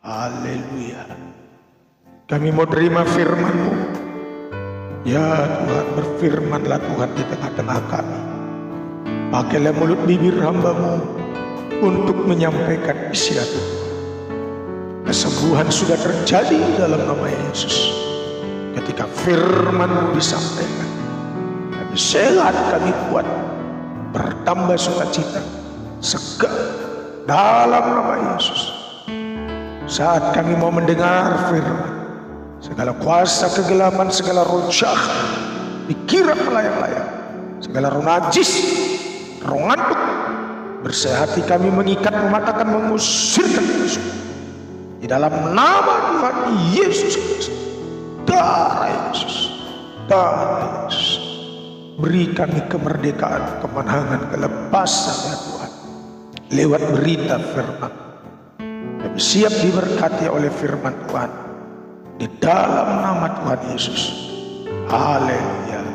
Haleluya. Kami mau terima firman-Mu. Ya Tuhan, berfirmanlah Tuhan di tengah-tengah kami. Pakailah mulut bibir hamba-Mu untuk menyampaikan isi hati. Kesembuhan sudah terjadi dalam nama Yesus. Ketika firman-Mu disampaikan, kami sehat, kami kuat, bertambah sukacita, segar dalam nama Yesus. Saat kami mau mendengar firman, segala kuasa kegelapan, segala roh jahat, pikiran melayang-layang, segala roh najis, roh ngantuk, bersehati kami mengikat, mematakan, mengusirkan musuh. Di dalam nama Tuhan Yesus Kristus, darah Yesus, darah Yesus, beri kami kemerdekaan, kemenangan, kelepasan ya Tuhan, lewat berita firman. Kami siap diberkati oleh firman Tuhan di dalam nama Tuhan Yesus. Haleluya.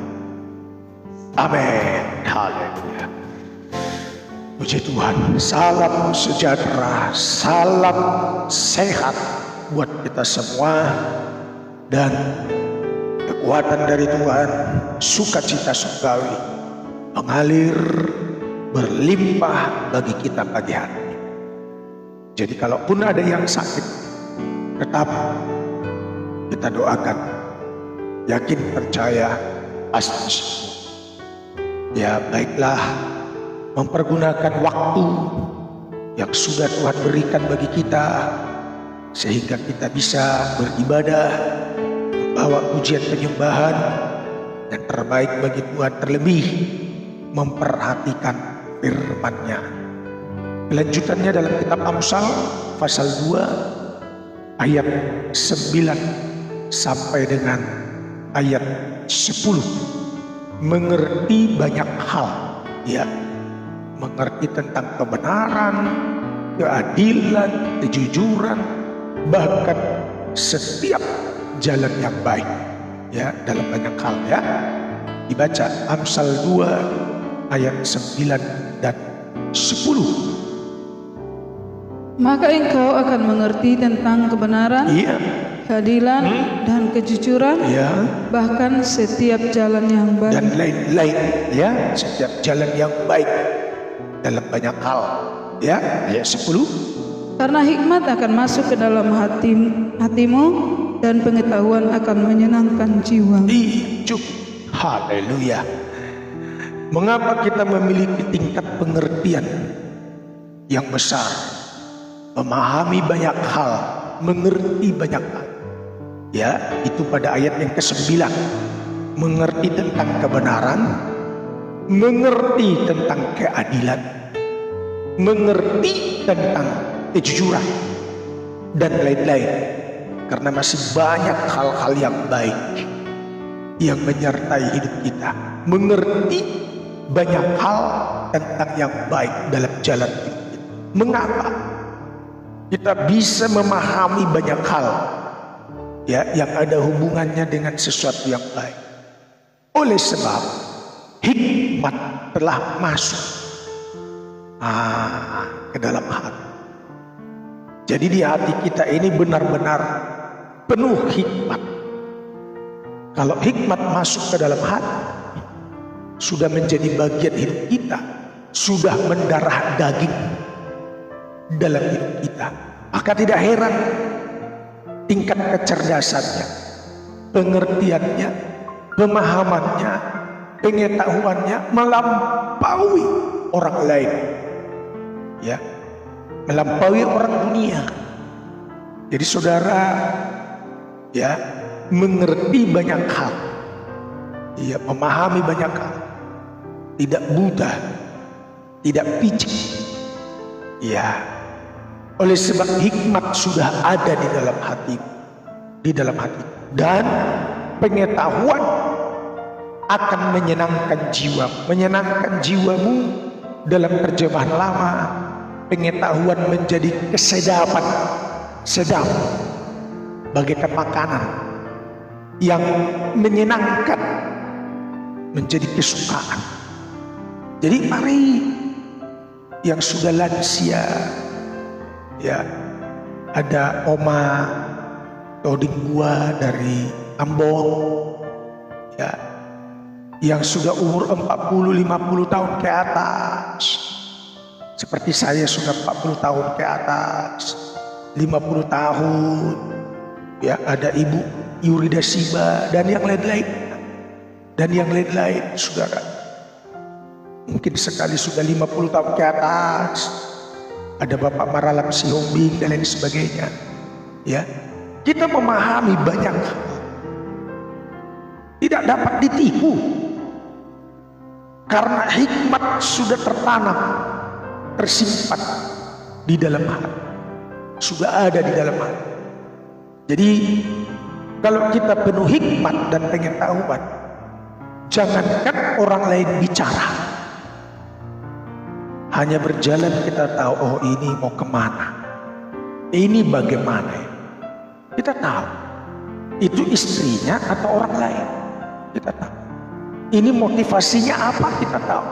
Amin. Haleluya. Puji Tuhan. Salam sejahtera, salam sehat buat kita semua, dan kekuatan dari Tuhan, sukacita surgawi mengalir berlimpah bagi kita pagi hari. Jadi kalaupun ada yang sakit, tetap kita doakan, yakin, percaya, pasti sembuh. Ya baiklah, mempergunakan waktu yang sudah Tuhan berikan bagi kita, sehingga kita bisa beribadah, membawa pujian penyembahan yang terbaik bagi Tuhan, terlebih memperhatikan firman-Nya. Kelanjutannya dalam kitab Amsal pasal 2 ayat 9 sampai dengan ayat 10. Mengerti banyak hal, ya, mengerti tentang kebenaran, keadilan, kejujuran, bahkan setiap jalan yang baik, ya, dalam banyak hal, ya. Dibaca Amsal 2 ayat 9 dan 10. Maka engkau akan mengerti tentang kebenaran, Iya. keadilan, dan kejujuran, Ya, bahkan setiap jalan yang baik. dan lain-lain, ya, setiap jalan yang baik dalam banyak hal, ya. Ayat 10. Karena hikmat akan masuk ke dalam hatimu, dan pengetahuan akan menyenangkan jiwa. Haleluya. Mengapa kita memiliki tingkat pengertian yang besar, memahami banyak hal, mengerti banyak hal, ya, itu pada ayat yang ke-9. Mengerti tentang kebenaran, mengerti tentang keadilan, mengerti tentang kejujuran, dan lain-lain. Karena masih banyak hal-hal yang baik yang menyertai hidup kita. Mengerti banyak hal tentang yang baik dalam jalan hidup kita. Mengapa kita bisa memahami banyak hal, ya, yang ada hubungannya dengan sesuatu yang baik? Oleh sebab hikmat telah masuk ke dalam hati. Jadi di hati kita ini benar-benar penuh hikmat. Kalau hikmat masuk ke dalam hati, sudah menjadi bagian hidup kita, sudah mendarah daging dalam hidup kita, maka tidak heran tingkat kecerdasannya, pengertiannya, pemahamannya, pengetahuannya melampaui orang lain, ya, melampaui orang dunia. Jadi saudara, ya, mengerti banyak hal, ya, memahami banyak hal, tidak buta, tidak picik, ya. Oleh sebab hikmat sudah ada di dalam hati, dan pengetahuan akan menyenangkan jiwa, menyenangkan jiwamu. Dalam terjemahan lama, pengetahuan menjadi kesedapan, sedap, bagaikan makanan yang menyenangkan, menjadi kesukaan. Jadi mari yang sudah lansia, ya, ada oma toding gua dari Ambon, ya, yang sudah umur 40-50 tahun ke atas. Seperti saya sudah 40 tahun ke atas, 50 tahun. Ya, ada Ibu Yurida Siba dan yang lain-lain. Dan yang lain-lain, saudara. Mungkin sekali sudah 50 tahun ke atas. Ada Bapak Maralam Sihombing dan lain sebagainya. Ya, kita memahami banyak hal. Tidak dapat ditipu. Karena hikmat sudah tertanam, tersimpan di dalam hati. Sudah ada di dalam hati. Jadi kalau kita penuh hikmat dan pengetahuan, jangankan orang lain bicara, hanya berjalan kita tahu, oh ini mau kemana, ini bagaimana. Kita tahu itu istrinya atau orang lain, kita tahu. Ini motivasinya apa, kita tahu.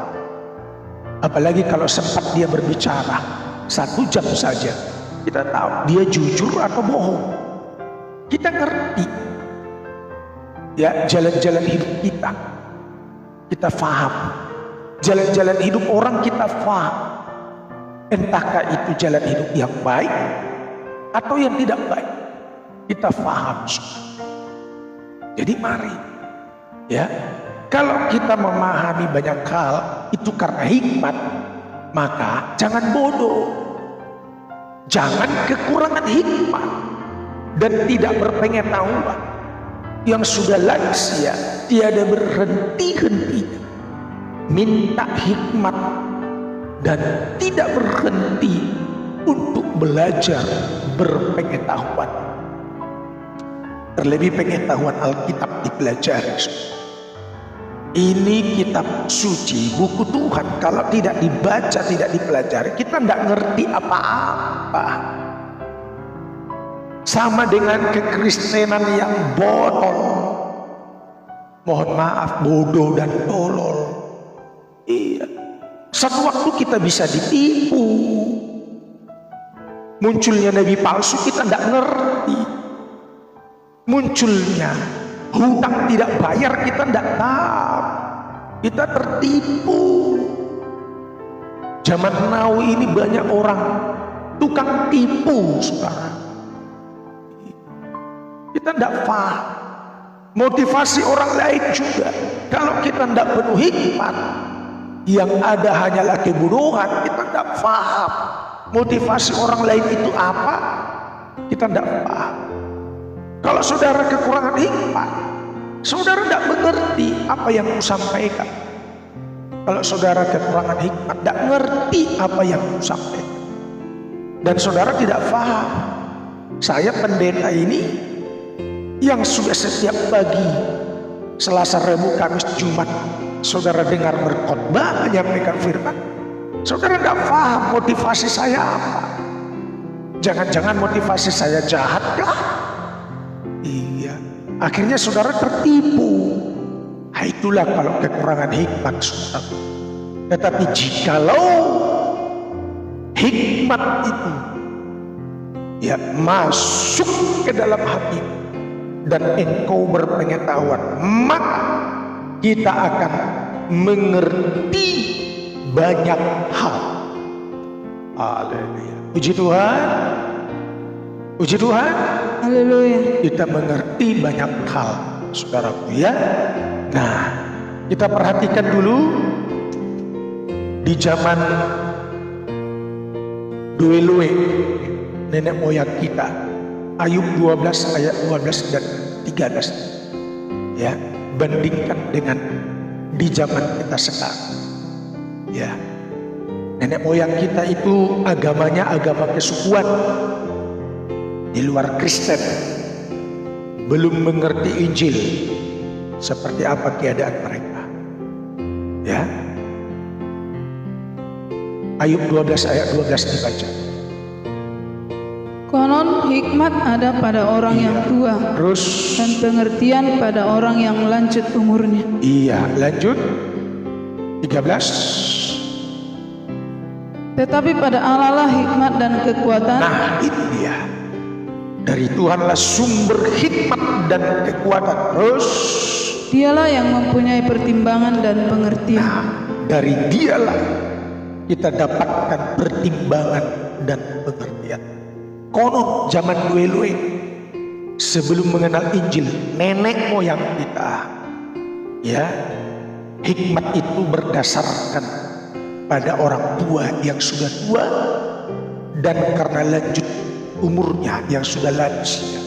Apalagi kalau sempat dia berbicara 1 jam saja, kita tahu dia jujur atau bohong. Kita ngerti, ya, jalan-jalan hidup kita. Kita faham jalan-jalan hidup orang, kita faham. Entahkah itu jalan hidup yang baik atau yang tidak baik, kita faham. Jadi mari, ya, kalau kita memahami banyak hal itu karena hikmat, maka jangan bodoh, jangan kekurangan hikmat dan tidak berpengetahuan. Yang sudah lansia tiada berhenti-hentinya minta hikmat dan tidak berhenti untuk belajar berpengetahuan. Terlebih pengetahuan Alkitab dipelajari. Ini kitab suci, buku Tuhan, kalau tidak dibaca, tidak dipelajari, kita tidak ngerti apa-apa. Sama dengan kekristenan yang bodoh. Mohon maaf, bodoh dan tolol. Iya. Satu waktu kita bisa ditipu. Munculnya nabi palsu, kita tidak ngerti. Munculnya hutang tidak bayar, kita tidak tahu. Kita tertipu. Zaman now ini banyak orang tukang tipu, saudara. Kita tidak paham motivasi orang lain juga. Kalau kita tidak penuh hikmat, yang ada hanyalah kebodohan. Kita tidak paham motivasi orang lain itu apa, kita tidak paham. Kalau saudara kekurangan hikmat, saudara tidak mengerti apa yang aku sampaikan. Kalau saudara kekurangan hikmat, tidak mengerti apa yang aku sampaikan, dan saudara tidak paham. Saya pendeta ini yang sudah setiap pagi, Selasa, Rabu, Kamis, Jumat, saudara dengar berkhotbah menyampaikan firman, saudara tidak paham motivasi saya apa. Jangan-jangan motivasi saya jahat kah? Iya, akhirnya saudara tertipu. Nah, itulah kalau kekurangan hikmat, saudara. Tetapi jikalau hikmat itu, ya, masuk ke dalam hati dan engkau berpengetahuan, maka kita akan mengerti banyak hal. Haleluya. Puji Tuhan. Puji Tuhan. Haleluya. Kita mengerti banyak hal, saudaraku, ya. Nah, kita perhatikan dulu di zaman Doelue, nenek moyang kita. Ayub 12 ayat 12 dan 13. Ya, bandingkan dengan di zaman kita sekarang. Ya. Nenek moyang kita itu agamanya agama kesukuan. Di luar Kristen. Belum mengerti Injil. Seperti apa keadaan mereka. Ya. Ayub 12 ayat 12 dibaca. Konon hikmat ada pada orang yang tua, Terus, dan pengertian pada orang yang lanjut umurnya. iya, lanjut 13. Tetapi pada Allah lah hikmat dan kekuatan, Nah, itu dia. Dari Tuhanlah sumber hikmat dan kekuatan. Terus Dialah yang mempunyai pertimbangan dan pengertian. dari Dialah kita dapatkan pertimbangan dan pengertian. Konon zaman dulu sebelum mengenal Injil, nenek moyang kita, ya, hikmat itu berdasarkan pada orang tua yang sudah tua dan karena lanjut umurnya yang sudah lansia.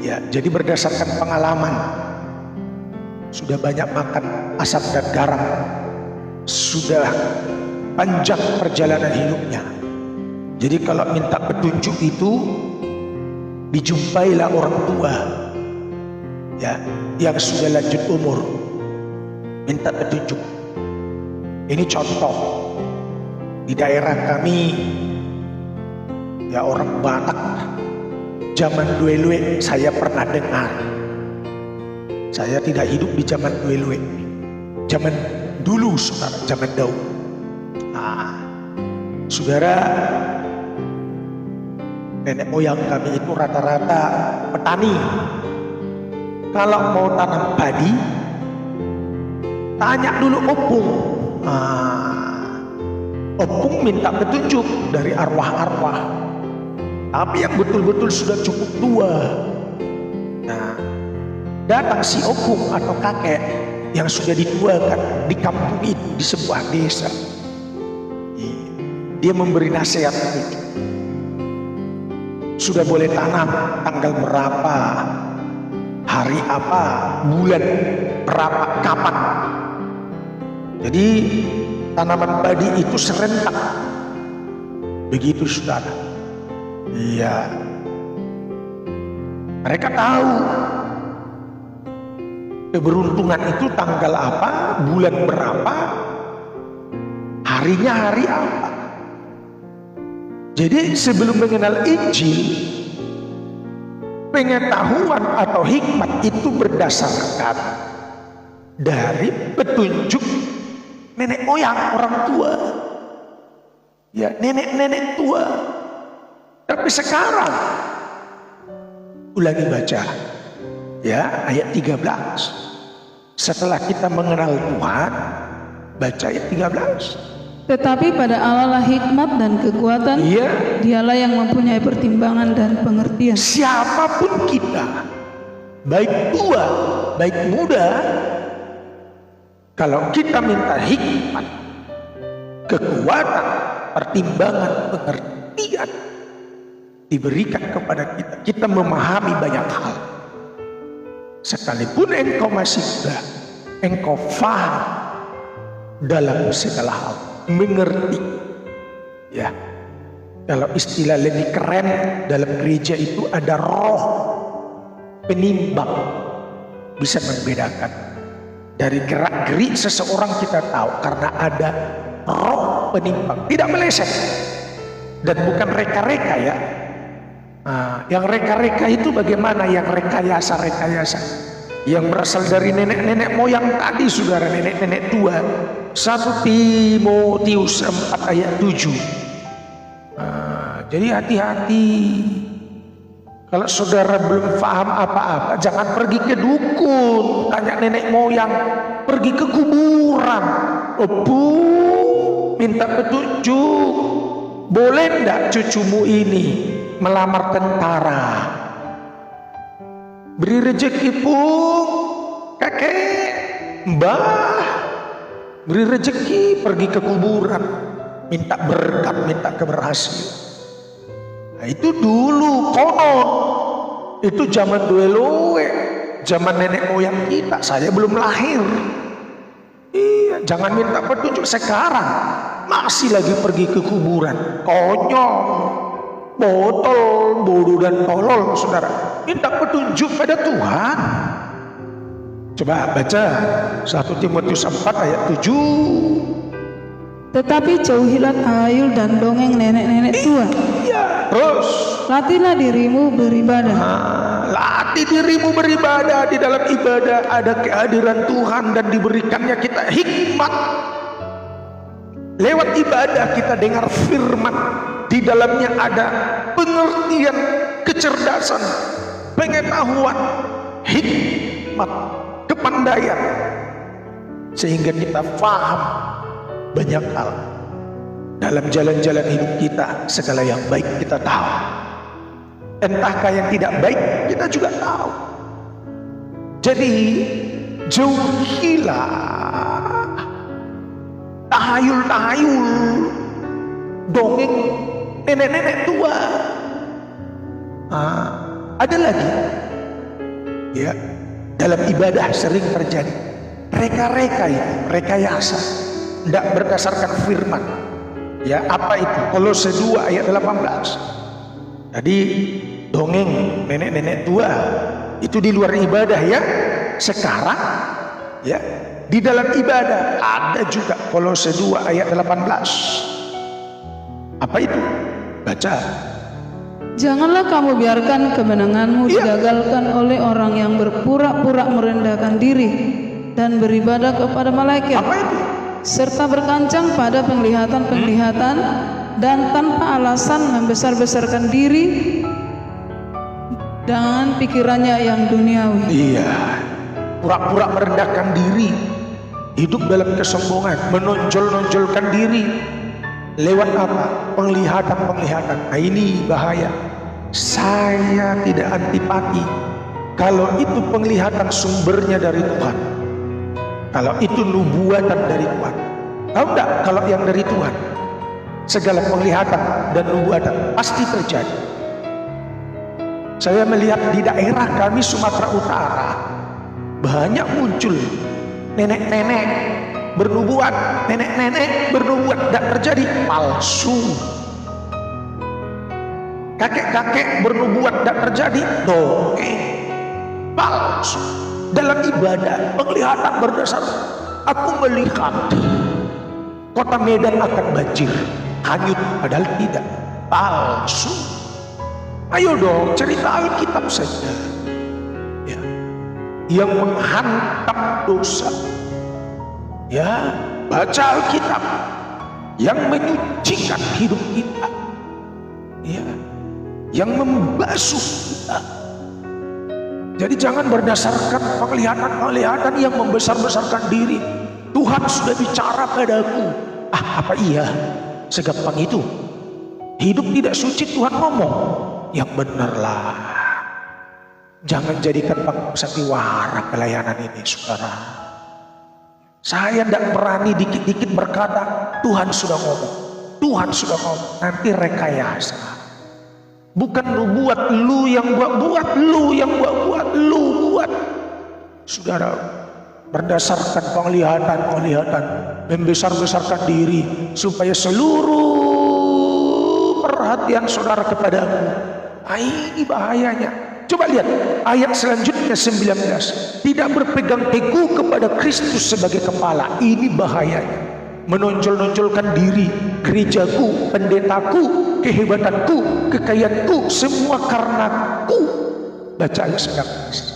Ya, jadi berdasarkan pengalaman, sudah banyak makan asam dan garam, sudah panjang perjalanan hidupnya. Jadi kalau minta petunjuk itu dijumpailah orang tua, ya, yang sudah lanjut umur, minta petunjuk. Ini contoh di daerah kami, ya, orang Batak zaman dulu saya pernah dengar. Saya tidak hidup di zaman dulu, zaman dulu, saudara, zaman dahulu. Saudara, nenek moyang kami itu rata-rata petani. Kalau mau tanam padi, tanya dulu opung. Opung minta petunjuk dari arwah-arwah, tapi yang betul-betul sudah cukup tua. Nah, datang si opung atau kakek yang sudah dituakan di kampung itu, di sebuah desa. Dia memberi nasihat petunjuk. Sudah boleh tanam tanggal berapa, hari apa, bulan berapa, kapan. Jadi tanaman padi itu serentak. Begitu, saudara. Iya. Mereka tahu keberuntungan itu tanggal apa, bulan berapa, harinya hari apa. Jadi sebelum mengenal Injil, pengetahuan atau hikmat itu berdasarkan dari petunjuk nenek moyang, orang tua, ya, nenek-nenek tua. Tapi sekarang ulangi baca, ya, ayat 13. Setelah kita mengenal Tuhan, baca ayat 13. Tetapi pada Allah lah hikmat dan kekuatan. Iya. Dialah yang mempunyai pertimbangan dan pengertian. Siapapun kita, baik tua, baik muda, kalau kita minta hikmat, kekuatan, pertimbangan, pengertian diberikan kepada kita, kita memahami banyak hal. Sekalipun engkau masih muda, engkau faham dalam segala hal, mengerti, ya. Kalau istilah lebih keren dalam gereja itu ada roh penimbang, bisa membedakan dari gerak-gerik seseorang. Kita tahu karena ada roh penimbang, tidak meleset dan bukan reka-reka, ya. Yang reka-reka itu bagaimana? Yang rekayasa yang berasal dari nenek-nenek moyang tadi, saudara, nenek-nenek tua. 1 Timotius 4 ayat 7. Jadi hati-hati. Kalau saudara belum paham apa-apa, jangan pergi ke dukun, tanya nenek moyang, pergi ke kuburan. Minta petunjuk. Boleh enggak cucumu ini melamar tentara? Beri rezeki pun kakek, mbah, beri rezeki, pergi ke kuburan, minta berkat, minta keberhasilan. Nah, itu dulu konon, itu zaman dulu, zaman nenek moyang kita. Saya belum lahir. Iya, jangan minta petunjuk sekarang, masih lagi pergi ke kuburan. Konyol, botol, bodoh dan tolol, saudara. Minta petunjuk pada Tuhan. Coba baca 1 Timotius 4 ayat 7. Tetapi jauhilah tahayul dan dongeng nenek-nenek tua. Iya, terus Latihlah dirimu beribadah. latih dirimu beribadah. Di dalam ibadah ada kehadiran Tuhan dan diberikannya kita hikmat. Lewat ibadah kita dengar firman, di dalamnya ada pengertian kecerdasan, pengetahuan, hikmat, kepandaian, sehingga kita paham banyak hal dalam jalan-jalan hidup kita. Segala yang baik kita tahu, entahkah yang tidak baik kita juga tahu. Jadi jauhilah tahayul-tahayul, dongeng nenek-nenek tua. Ada lagi, ya, dalam ibadah sering terjadi reka-reka itu, rekayasa, tidak berdasarkan firman. Ya, apa itu? Kolose 2 ayat 18. Tadi dongeng nenek-nenek tua itu di luar ibadah, ya. Sekarang, ya, di dalam ibadah ada juga Kolose 2 ayat 18. Apa itu? Baca. Janganlah kamu biarkan kemenanganmu digagalkan oleh orang yang berpura-pura merendahkan diri dan beribadah kepada malaikat. Apa itu? Serta berkancang pada penglihatan-penglihatan dan tanpa alasan membesar-besarkan diri dengan pikirannya yang duniawi. Iya, pura-pura merendahkan diri, hidup dalam kesombongan, menonjol-nonjolkan diri. Lewat apa? Penglihatan-penglihatan. Nah, ini bahaya. Saya tidak antipati kalau itu penglihatan sumbernya dari Tuhan, kalau itu nubuatan dari Tuhan. Tahu enggak, kalau yang dari Tuhan, segala penglihatan dan nubuatan pasti terjadi. Saya melihat di daerah kami Sumatera Utara banyak muncul nenek-nenek bernubuat, nenek-nenek bernubuat, tidak terjadi, palsu. Kakek-kakek bernubuat, tidak terjadi, dongeng, palsu. Dalam ibadah, penglihatan berdasar, aku melihat kota Medan akan banjir, hanyut, padahal tidak, palsu. Ayo dong, cerita Alkitab saja, ya, yang menghantam dosa. Ya, baca Alkitab yang menyucikan hidup kita, ya, yang membasuh kita. Jadi jangan berdasarkan penglihatan-penglihatan yang membesar-besarkan diri. Tuhan sudah bicara padaku. Apa iya segampang itu? Hidup tidak suci, Tuhan ngomong. Yang benarlah. Jangan jadikan sandiwara pelayanan ini, saudara. Saya tidak berani dikit-dikit berkata, Tuhan sudah ngomong, Tuhan sudah ngomong. Nanti rekayasa. Bukan lu buat, lu yang buat, lu yang buat, lu buat. Saudara, berdasarkan penglihatan, membesar-besarkan diri, supaya seluruh perhatian saudara kepadamu. Ini bahayanya. Coba lihat ayat selanjutnya 19. Tidak berpegang teguh kepada Kristus sebagai kepala. Ini bahayanya. Menonjol-nonjolkan diri, gerejaku, pendetaku, kehebatanku, kekayaanku, semua karenaku. Baca ayat 19.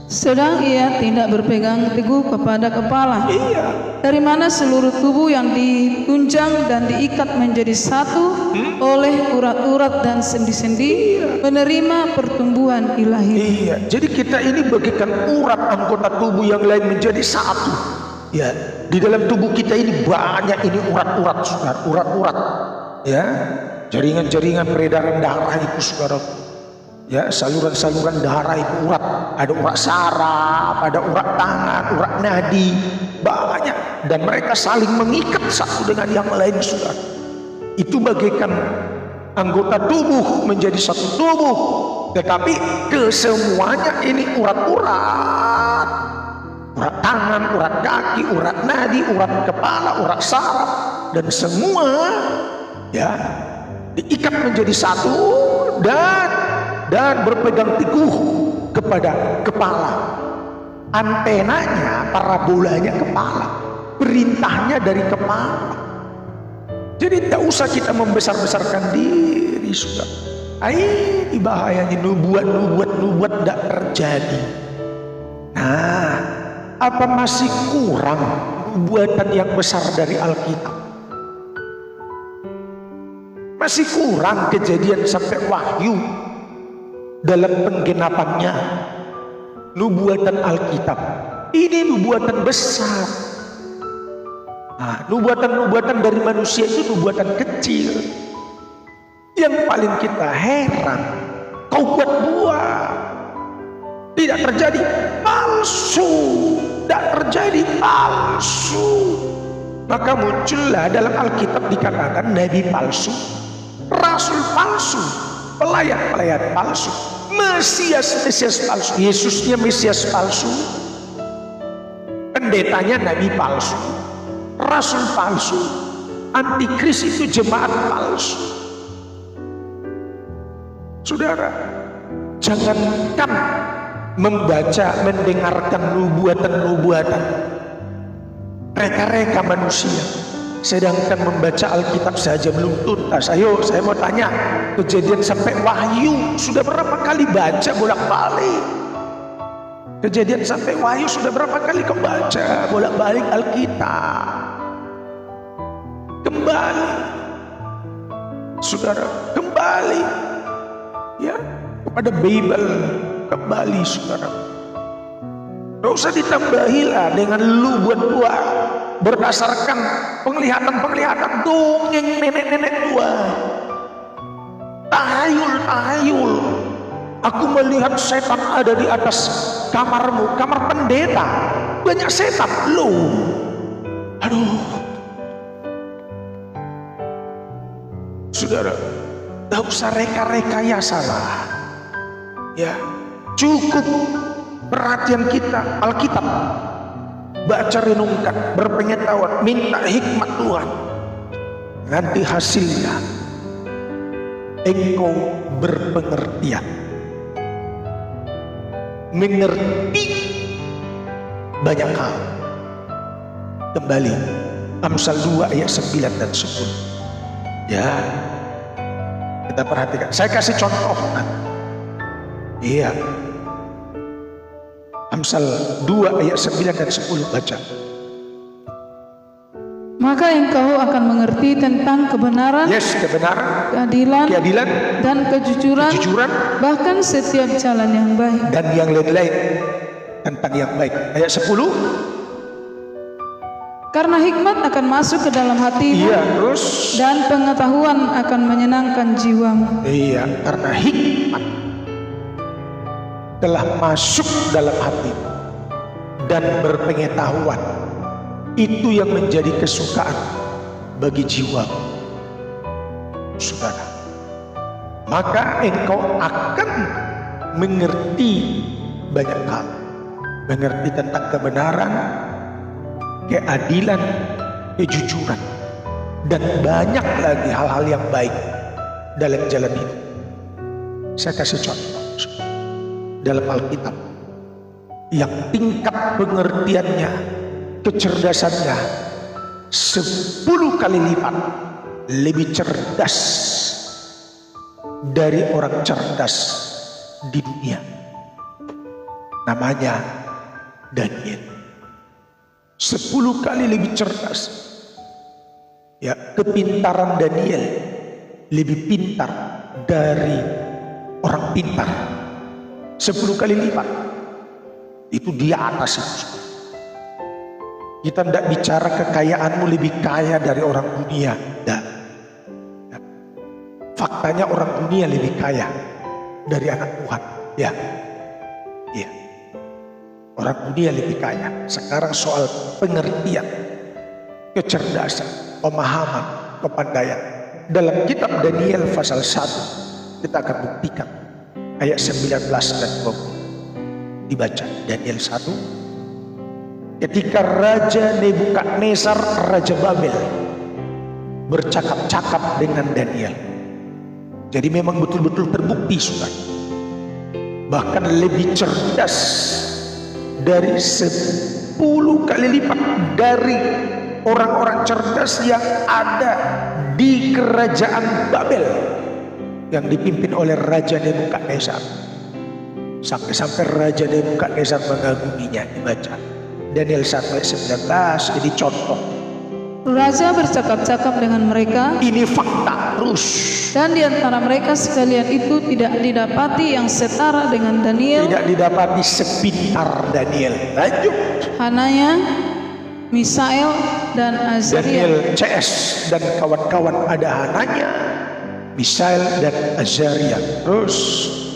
Sedang ia tidak berpegang teguh kepada kepala. Iya. Dari mana seluruh tubuh yang ditunjang dan diikat menjadi satu oleh urat-urat dan sendi-sendi menerima pertumbuhan ilahi. Iya. Jadi kita ini bagikan urat anggota tubuh yang lain menjadi satu. Ya. Di dalam tubuh kita ini banyak ini urat-urat, saudara. Urat-urat. Ya. Jaringan-jaringan peredaran darah itu, saudara. Ya, saluran-saluran darah itu urat. Ada urat saraf, ada urat tangan, urat nadi, banyak. Dan mereka saling mengikat satu dengan yang lain, saudara. Itu bagaikan anggota tubuh menjadi satu tubuh. Tetapi kesemuanya ini urat-urat. Urat tangan, urat kaki, urat nadi, urat kepala, urat saraf. Dan semua ya diikat menjadi satu dan berpegang teguh kepada kepala. Antenanya, parabolanya kepala, perintahnya dari kepala. Jadi tidak usah kita membesar-besarkan diri, sudah. Ini bahayanya, nubuat tidak terjadi. Nah, apa masih kurang nubuatan yang besar dari Alkitab? Masih kurang kejadian sampai Wahyu. dalam penggenapannya nubuatan Alkitab. Ini nubuatan besar. Nah, nubuatan-nubuatan dari manusia itu nubuatan kecil. Yang paling kita heran, kau buat-buat, tidak terjadi, palsu, tidak terjadi, palsu. Maka muncullah dalam Alkitab dikatakan nabi palsu, rasul palsu, pelayan-pelayan palsu, Mesias palsu, Yesusnya Mesias palsu, pendetanya nabi palsu, rasul palsu, antikris itu jemaat palsu. Saudara, jangankan membaca, mendengarkan nubuatan-nubuatan, reka-reka manusia, sedangkan membaca Alkitab saja belum tuntas. Ayo, saya mau tanya, Kejadian sampai Wahyu sudah berapa kali baca bolak-balik? Kejadian sampai Wahyu sudah berapa kali kau baca bolak-balik Alkitab? Kembali, saudara, kembali ya kepada Bible, kembali saudara. Gak usah ditambahilah dengan lu buat-buat berdasarkan penglihatan-penglihatan dongeng nenek-nenek tua, tahayul. Aku melihat setan ada di atas kamarmu, kamar pendeta, banyak setan lu. Aduh, saudara, gak usah reka-rekayasa lah. Ya, cukup perhatian kita Alkitab, baca, renungkan, berpengetahuan, minta hikmat Tuhan. Nanti hasilnya engkau berpengertian, mengerti banyak hal. Kembali Amsal 2 ayat 9 dan 10. Ya, kita perhatikan. Saya kasih contoh. Iya, Amsal 2 ayat 9 dan 10, baca. Maka engkau akan mengerti tentang kebenaran, kebenaran, keadilan, dan kejujuran, bahkan setiap jalan yang baik. Dan yang lain-lain tentang yang baik. Ayat 10. Karena hikmat akan masuk ke dalam hatimu, terus, dan pengetahuan akan menyenangkan jiwamu. Iya, karena hikmat telah masuk dalam hati dan berpengetahuan, itu yang menjadi kesukaan bagi jiwa saudara. Maka engkau akan mengerti banyak hal, mengerti tentang kebenaran, keadilan, kejujuran, dan banyak lagi hal-hal yang baik dalam jalan hidup. Saya kasih contoh dalam Alkitab yang tingkat pengertiannya, kecerdasannya 10 kali lipat lebih cerdas dari orang cerdas di dunia. Namanya Daniel. 10 kali lebih cerdas. Ya, kepintaran Daniel lebih pintar dari orang pintar 10 kali lipat. Itu di atas itu. Kita tidak bicara kekayaanmu lebih kaya dari orang dunia. Tidak. Faktanya orang dunia lebih kaya dari anak Tuhan. Ya. Orang dunia lebih kaya. Sekarang soal pengertian, kecerdasan, pemahaman, kepandaian. Dalam kitab Daniel pasal 1 kita akan buktikan ayat 19 dan 20. Dibaca Daniel 1. Ketika Raja Nebukadnezar, Raja Babel, bercakap-cakap dengan Daniel. Jadi memang betul-betul terbukti, saudara. Bahkan lebih cerdas dari 10 kali lipat dari orang-orang cerdas yang ada di kerajaan Babel yang dipimpin oleh Raja Nebukadnezar. Sampai-sampai Raja Nebukadnezar mengaguminya. Dibaca Daniel 1 ayat 19, jadi contoh Raja bercakap-cakap dengan mereka, Ini fakta terus. dan di antara mereka sekalian itu tidak didapati yang setara dengan Daniel, Tidak didapati sepintar Daniel. Lanjut. Hananya, Misael, dan Azaria. Daniel CS dan kawan-kawan ada Hananya, Misael dan Azaria. Terus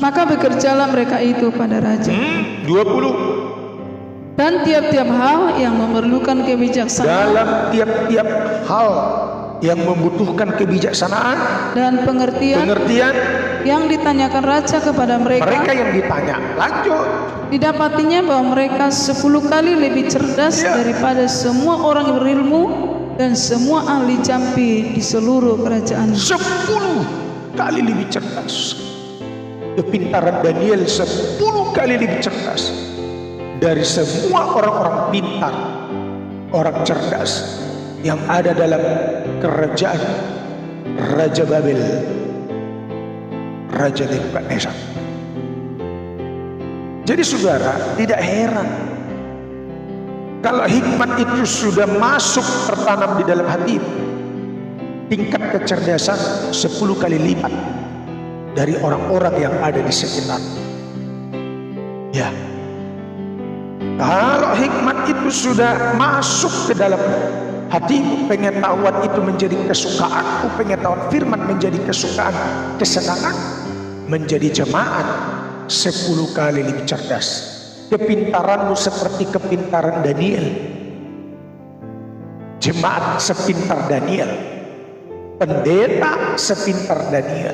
Maka bekerjalah mereka itu pada raja. 20. Dan tiap-tiap hal yang memerlukan kebijaksanaan Dalam tiap-tiap hal yang membutuhkan kebijaksanaan, dan pengertian yang ditanyakan raja kepada mereka mereka, yang ditanya. Lanjut. didapatinya bahwa mereka 10 kali lebih cerdas Ya. daripada semua orang berilmu dan semua ahli jampi di seluruh kerajaan. 10 kali lebih cerdas. Kepintaran Daniel 10 kali lebih cerdas dari semua orang-orang pintar, orang cerdas yang ada dalam kerajaan Raja Babel, Raja Nebukadnezar. Jadi saudara, tidak heran kalau hikmat itu sudah masuk tertanam di dalam hati, tingkat kecerdasan 10 kali lipat dari orang-orang yang ada di sekitar. Ya, kalau hikmat itu sudah masuk ke dalam hatimu, pengetahuan itu menjadi kesukaanku, pengetahuan firman menjadi kesukaan, kesenangan, menjadi jemaat 10 kali lebih cerdas. Kepintaranmu seperti kepintaran Daniel, jemaat sepintar Daniel, pendeta sepintar Daniel,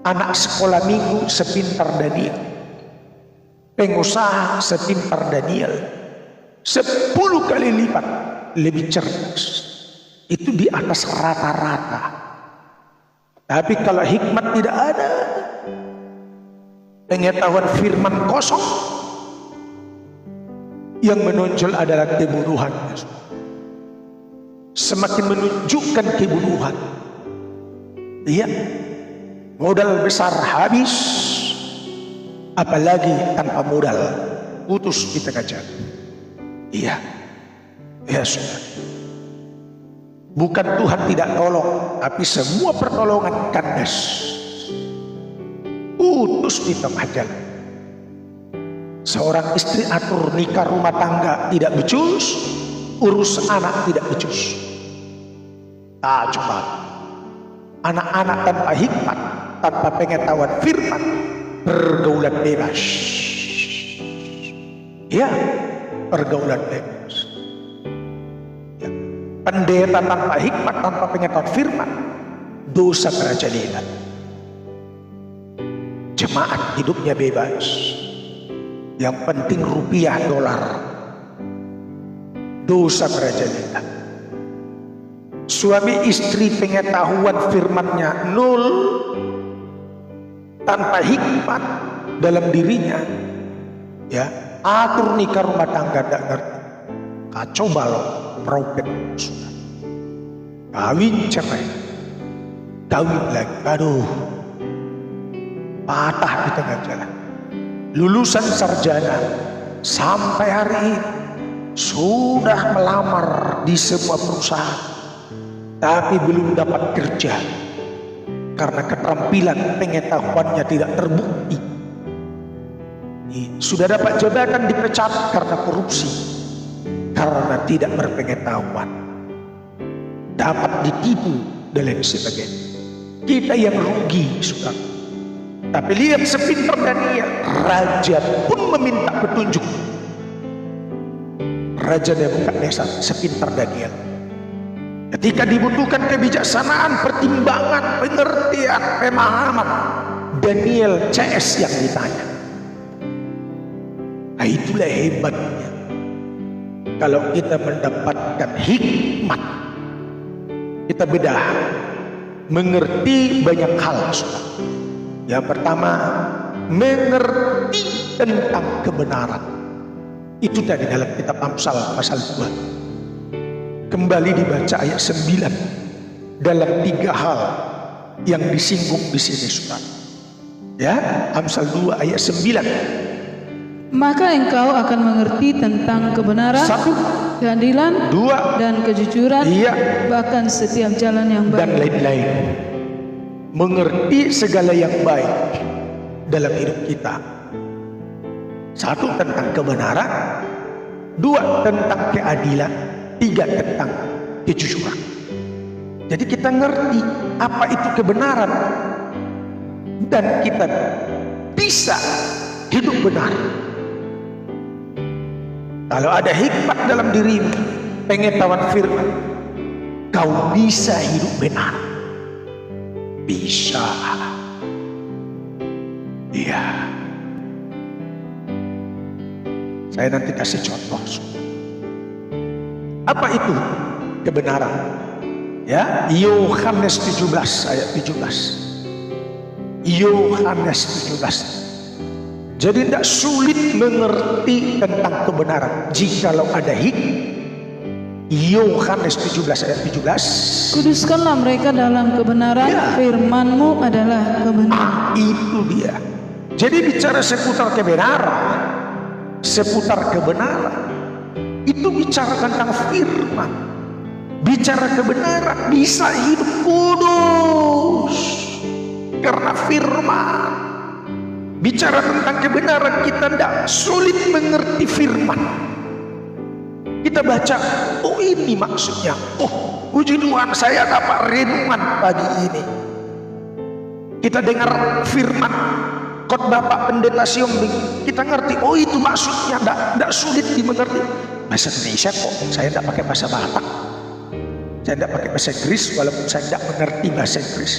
anak sekolah minggu sepintar Daniel, pengusaha sepintar Daniel, 10 kali lipat lebih cerdas. Itu di atas rata-rata. Tapi kalau hikmat tidak ada, pengetahuan firman kosong, yang menonjol adalah kebunuhan. Semakin menunjukkan kebunuhan. Iya, modal besar habis, apalagi tanpa modal, putus di tengah jalan. Iya, ya sudah. Bukan Tuhan tidak tolong, tapi semua pertolongan kandas, putus di tengah jalan. Seorang istri atur nikah rumah tangga tidak becus, urus anak tidak becus. Coba anak-anak tanpa hikmat, tanpa pengetahuan firman, pergaulan bebas. Ya, pergaulan bebas. Ya. Pendeta tanpa hikmat, tanpa pengetahuan firman, dosa merajalela. Jemaat hidupnya bebas. Yang penting rupiah dolar, dosa merajalela. Suami istri pengetahuan firmannya nol, tanpa hikmat dalam dirinya, ya, atur nikah rumah tangga tidak ngerti, kacau balau, meropet, kawin cerai, kawin lagi, aduh, patah di tengah jalan. Lulusan sarjana sampai hari ini sudah melamar di sebuah perusahaan, tapi belum dapat kerja karena keterampilan pengetahuannya tidak terbukti. Sudah dapat jabatan dipecat karena korupsi, karena tidak berpengetahuan, dapat ditipu dan lain sebagainya. Kita yang rugi, saudara. Tapi lihat sepintar Daniel, raja pun meminta petunjuk. Raja Nebukadnezar sepintar Daniel. Ketika dibutuhkan kebijaksanaan, pertimbangan, pengertian, pemahaman, Daniel CS yang ditanya. Nah, itulah hebatnya. Kalau kita mendapatkan hikmat, kita bedah, mengerti banyak hal. Yang pertama, mengerti tentang kebenaran. Itu tadi dalam kitab Amsal pasal 2. Kembali dibaca ayat 9 dalam 3 hal yang disinggung di sini, saudara. Ya, Amsal 2 ayat 9. maka engkau akan mengerti tentang kebenaran, 1, keadilan, 2, dan kejujuran, iya, bahkan setiap jalan yang dan baik. lain-lain. Mengerti segala yang baik dalam hidup kita. 1, tentang kebenaran, 2, tentang keadilan, 3, tentang kejujuran. Jadi kita ngerti apa itu kebenaran dan kita bisa hidup benar. Kalau ada hikmat dalam dirimu, pengetahuan firman, kau bisa hidup benar. Bisa. Iya. Saya nanti kasih contoh. Apa itu kebenaran? Ya, Yohanes 17 ayat 17. Yohanes 17. Jadi tidak sulit mengerti tentang kebenaran jikalau ada hikmat. Yohanes 17 ayat 17. Kuduskanlah mereka dalam kebenaran, Ya. firman-Mu adalah kebenaran. Itu dia. Jadi bicara seputar kebenaran, itu bicara tentang firman. Bicara kebenaran bisa hidup kudus karena firman. Bicara tentang kebenaran, kita tidak sulit mengerti firman. Kita baca, oh ini maksudnya. Oh, puji Tuhan, saya dapat renungan pagi ini. Kita dengar firman khotbah Pak Pendeta Siombing, kita ngerti, oh itu maksudnya. Tidak sulit dimengerti. Bahasa Indonesia kok, saya tidak pakai bahasa Batak. Saya tidak pakai bahasa Inggris, walaupun saya tidak mengerti bahasa Inggris.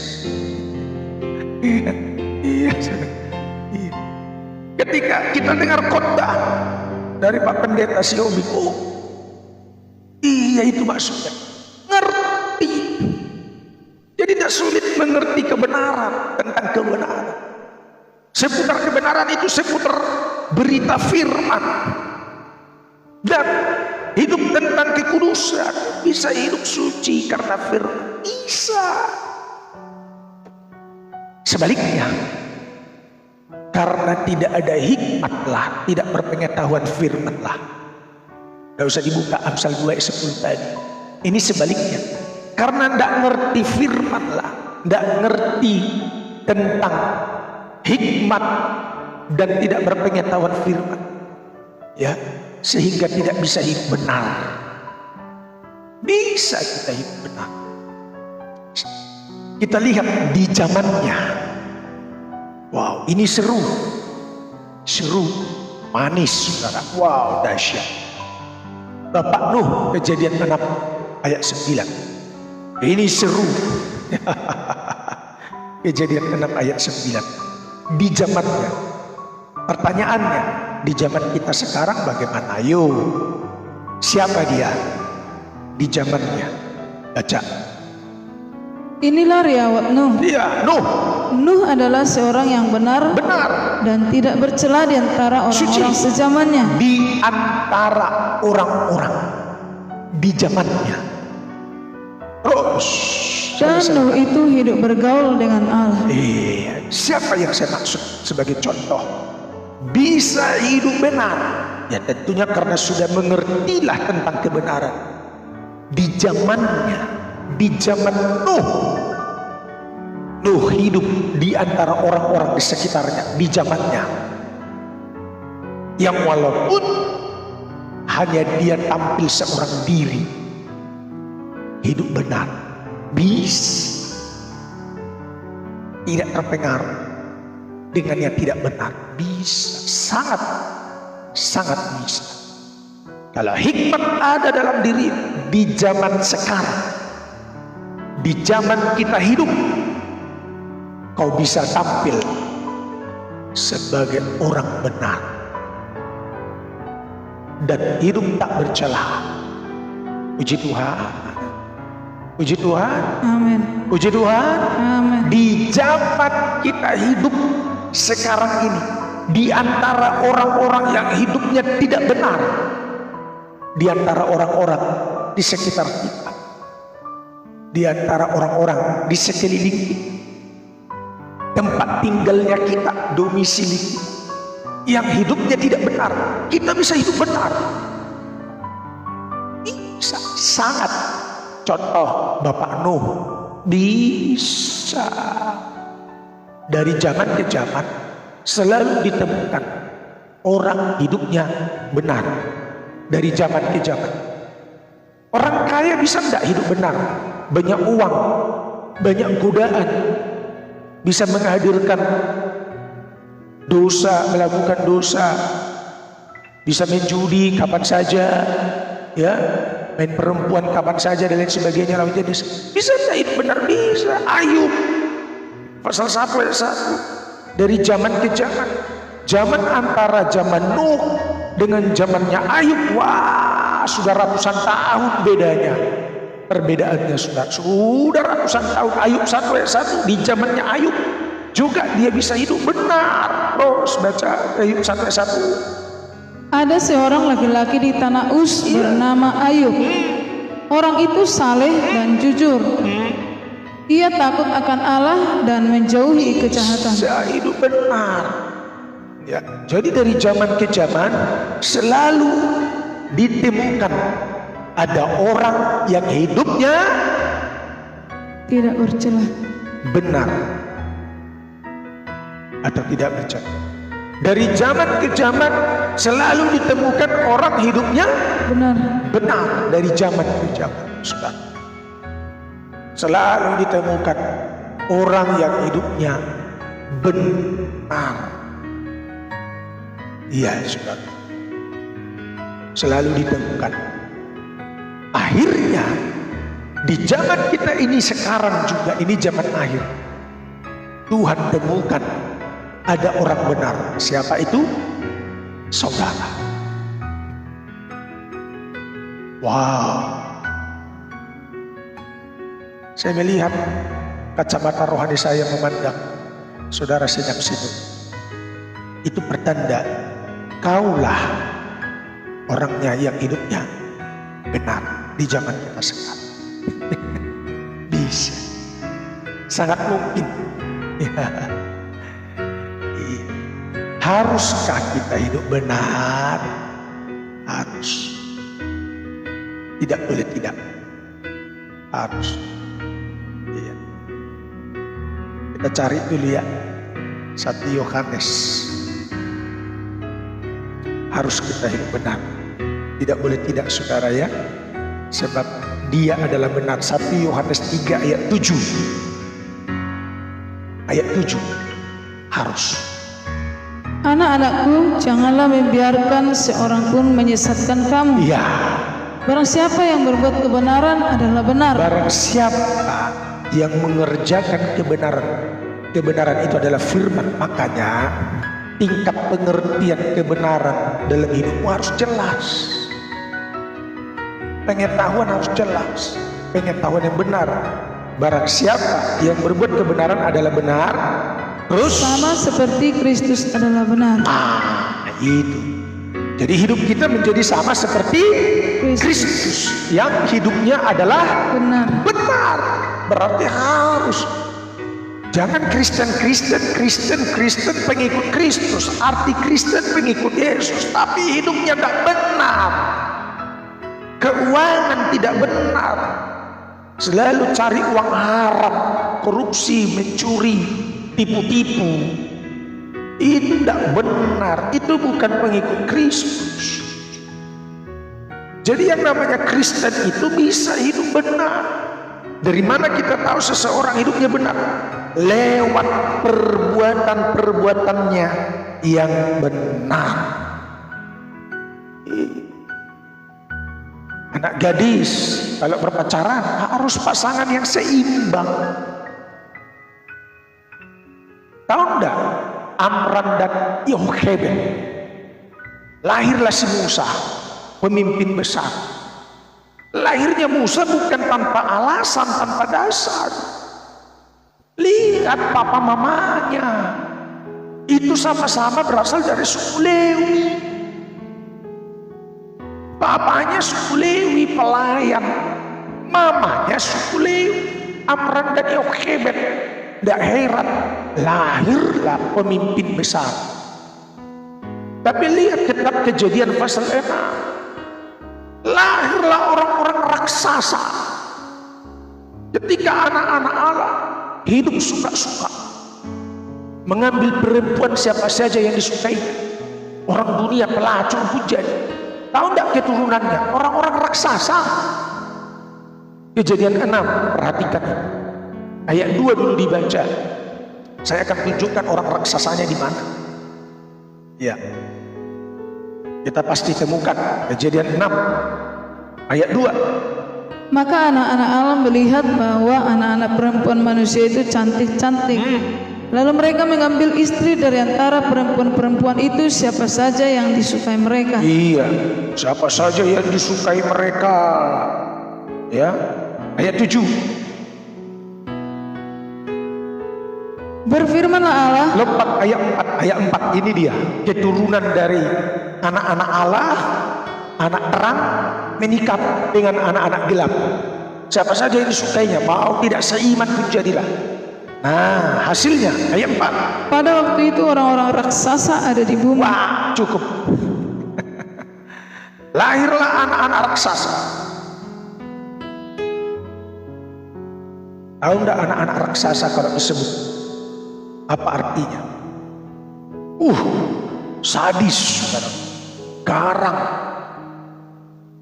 Iya. Ketika kita dengar khotbah dari Pak Pendeta Siombing, oh iya itu maksudnya. Ngerti. Jadi tidak sulit mengerti kebenaran, tentang kebenaran. Seputar kebenaran itu seputar berita firman. Dan hidup tentang kekudusan, bisa hidup suci karena firman. Bisa. Sebaliknya, karena tidak ada hikmatlah, tidak berpengetahuan firmanlah. Tidak usah dibuka Amsal 2 ayat 10 tadi. Ini sebaliknya, karena tidak ngerti firmanlah, tidak ngerti tentang hikmat dan tidak berpengetahuan firman, ya, sehingga tidak bisa hidup benar. Bisa kita hidup benar. Kita lihat di zamannya. Wow, ini seru, manis, saudara. Wow, dahsyat. Bapak Nuh, Kejadian 6 ayat 9. Ini seru. Kejadian 6 ayat 9. Di zamannya. Pertanyaannya, di zaman kita sekarang bagaimana? Ayo, siapa dia? Di zamannya. Baca. Inilah riwayat Nuh. Iya, Nuh. Nuh adalah seorang yang benar dan tidak bercela di antara orang-orang sezamannya. Di antara orang-orang di zamannya. Terus. Dan Nuh itu hidup bergaul dengan Allah. Iya, siapa yang saya maksud sebagai contoh? Bisa hidup benar. Ya tentunya karena sudah mengertilah tentang kebenaran. Di zamannya, di zaman Nuh hidup di antara orang-orang di sekitarnya, di zamannya. Yang walaupun hanya dia tampil seorang diri, hidup benar, bisa, tidak terpengaruh dengan yang tidak benar, bisa, sangat bisa. Kalau hikmat ada dalam diri di zaman sekarang, di zaman kita hidup, kau bisa tampil sebagai orang benar dan hidup tak bercela. Puji Tuhan, puji Tuhan, Amin. puji Tuhan. Amin. Di zaman kita hidup sekarang ini, di antara orang-orang yang hidupnya tidak benar, di antara orang-orang di sekitar kita, di antara orang-orang di sekeliling kita, tempat tinggalnya kita, domisili kita, yang hidupnya tidak benar, kita bisa hidup benar. Bisa, sangat. Contoh Bapak Nuh, bisa. Dari zaman ke zaman selalu ditemukan orang hidupnya benar. Dari zaman ke zaman. Orang kaya bisa tidak hidup benar? Banyak uang, banyak godaan, bisa menghadirkan dosa, melakukan dosa, bisa main judi kapan saja, ya, main perempuan kapan saja dan lain sebagainya. Lalu jadi bisa tidak hidup benar? Bisa. Ayub pasal 1 ayat 1. Dari zaman ke zaman, zaman antara zaman Nuh dengan zamannya Ayub, wah, sudah ratusan tahun bedanya. Perbedaannya sudah ratusan tahun. Ayub 1 ayat 1, di zamannya Ayub juga dia bisa hidup benar. Terus baca Ayub 1 ayat 1. Ada seorang laki-laki di tanah Uz bernama Ayub. Orang itu saleh dan jujur. Ia takut akan Allah dan menjauhi kejahatan. Bisa hidup benar. Ya, jadi dari zaman ke zaman selalu ditemukan ada orang yang hidupnya tidak bercelah, benar atau tidak bercelah. Dari zaman ke zaman selalu ditemukan orang hidupnya benar. Dari zaman ke zaman, saudara, selalu ditemukan orang yang hidupnya benar. Iya, saudara, selalu ditemukan. Akhirnya di zaman kita ini sekarang juga, ini zaman akhir, Tuhan temukan ada orang benar. Siapa itu? Saudara. Wow. Saya melihat kacamata rohani saya memandang saudara senyap-senyum. Itu pertanda kaulah orangnya yang hidupnya benar di zaman kita sekarang. Bisa. Sangat mungkin. Ya. Haruskah kita hidup benar? Harus. Tidak boleh tidak. Harus. Ya. Kita cari dulu ya 1 Yohanes. Harus kita hidup benar. Tidak boleh tidak, saudara ya. Sebab dia adalah benar. 1 Yohanes 3 ayat 7. Ayat 7. Harus. Anak-anakku, janganlah membiarkan seorang pun menyesatkan kamu. Iya. Barang siapa yang berbuat kebenaran adalah benar. Barang siapa yang mengerjakan kebenaran, kebenaran itu adalah firman. Makanya tingkat pengertian kebenaran dalam hidupmu harus jelas. Pengetahuan harus jelas. Pengetahuan yang benar. Barang siapa yang berbuat kebenaran adalah benar. Terus sama seperti Kristus adalah benar. Itu. Jadi hidup kita menjadi sama seperti Kristus yang hidupnya adalah benar. Berarti harus. Jangan Kristen pengikut Kristus. Arti Kristen pengikut Yesus, tapi hidupnya tidak benar. Keuangan tidak benar. Selalu cari uang haram, korupsi, mencuri, tipu-tipu. Itu tidak benar. Itu bukan pengikut Kristus. Jadi yang namanya Kristen itu bisa hidup benar. Dari mana kita tahu seseorang hidupnya benar? Lewat perbuatan-perbuatannya yang benar. Anak gadis kalau berpacaran harus pasangan yang seimbang. Tahu enggak? Amram dan Yochebed. Lahirlah si Musa, pemimpin besar. Lahirnya Musa bukan tanpa alasan, tanpa dasar. Lihat papa mamanya, itu sama-sama berasal dari suku Lewi. Papanya suku Lewi, pelayan. Mamanya suku Lewi. Amram dan Yochebed. Tidak heran, lahirlah pemimpin besar. Tapi lihat kitab Kejadian pasal 6. Lahirlah orang-orang raksasa. Ketika anak-anak Allah hidup suka-suka, mengambil perempuan siapa saja yang disukai. Orang dunia pelacur pun jadi. Tahu enggak keturunannya? Orang-orang raksasa. Kejadian 6, perhatikan. Ayat 2 dulu dibaca. Saya akan tunjukkan orang raksasanya di mana. Ya. Kita pasti temukan Kejadian 6 ayat 2. Maka anak-anak Allah melihat bahwa anak-anak perempuan manusia itu cantik-cantik. Lalu mereka mengambil istri dari antara perempuan-perempuan itu siapa saja yang disukai mereka. Iya, siapa saja yang disukai mereka. Ya, ayat 7. Berfirmanlah Allah. Lepas ayat 4 ini dia keturunan dari anak-anak Allah, anak terang menikah dengan anak-anak gelap. Siapa saja yang disukainya, mau tidak seiman pun jadilah. Nah, hasilnya ayat 4. Pada waktu itu orang-orang raksasa ada di bumi. Wah, cukup. Lahirlah anak-anak raksasa. Tahu enggak anak-anak raksasa kalau disebut? Apa artinya? Sadis, saudara. Garang,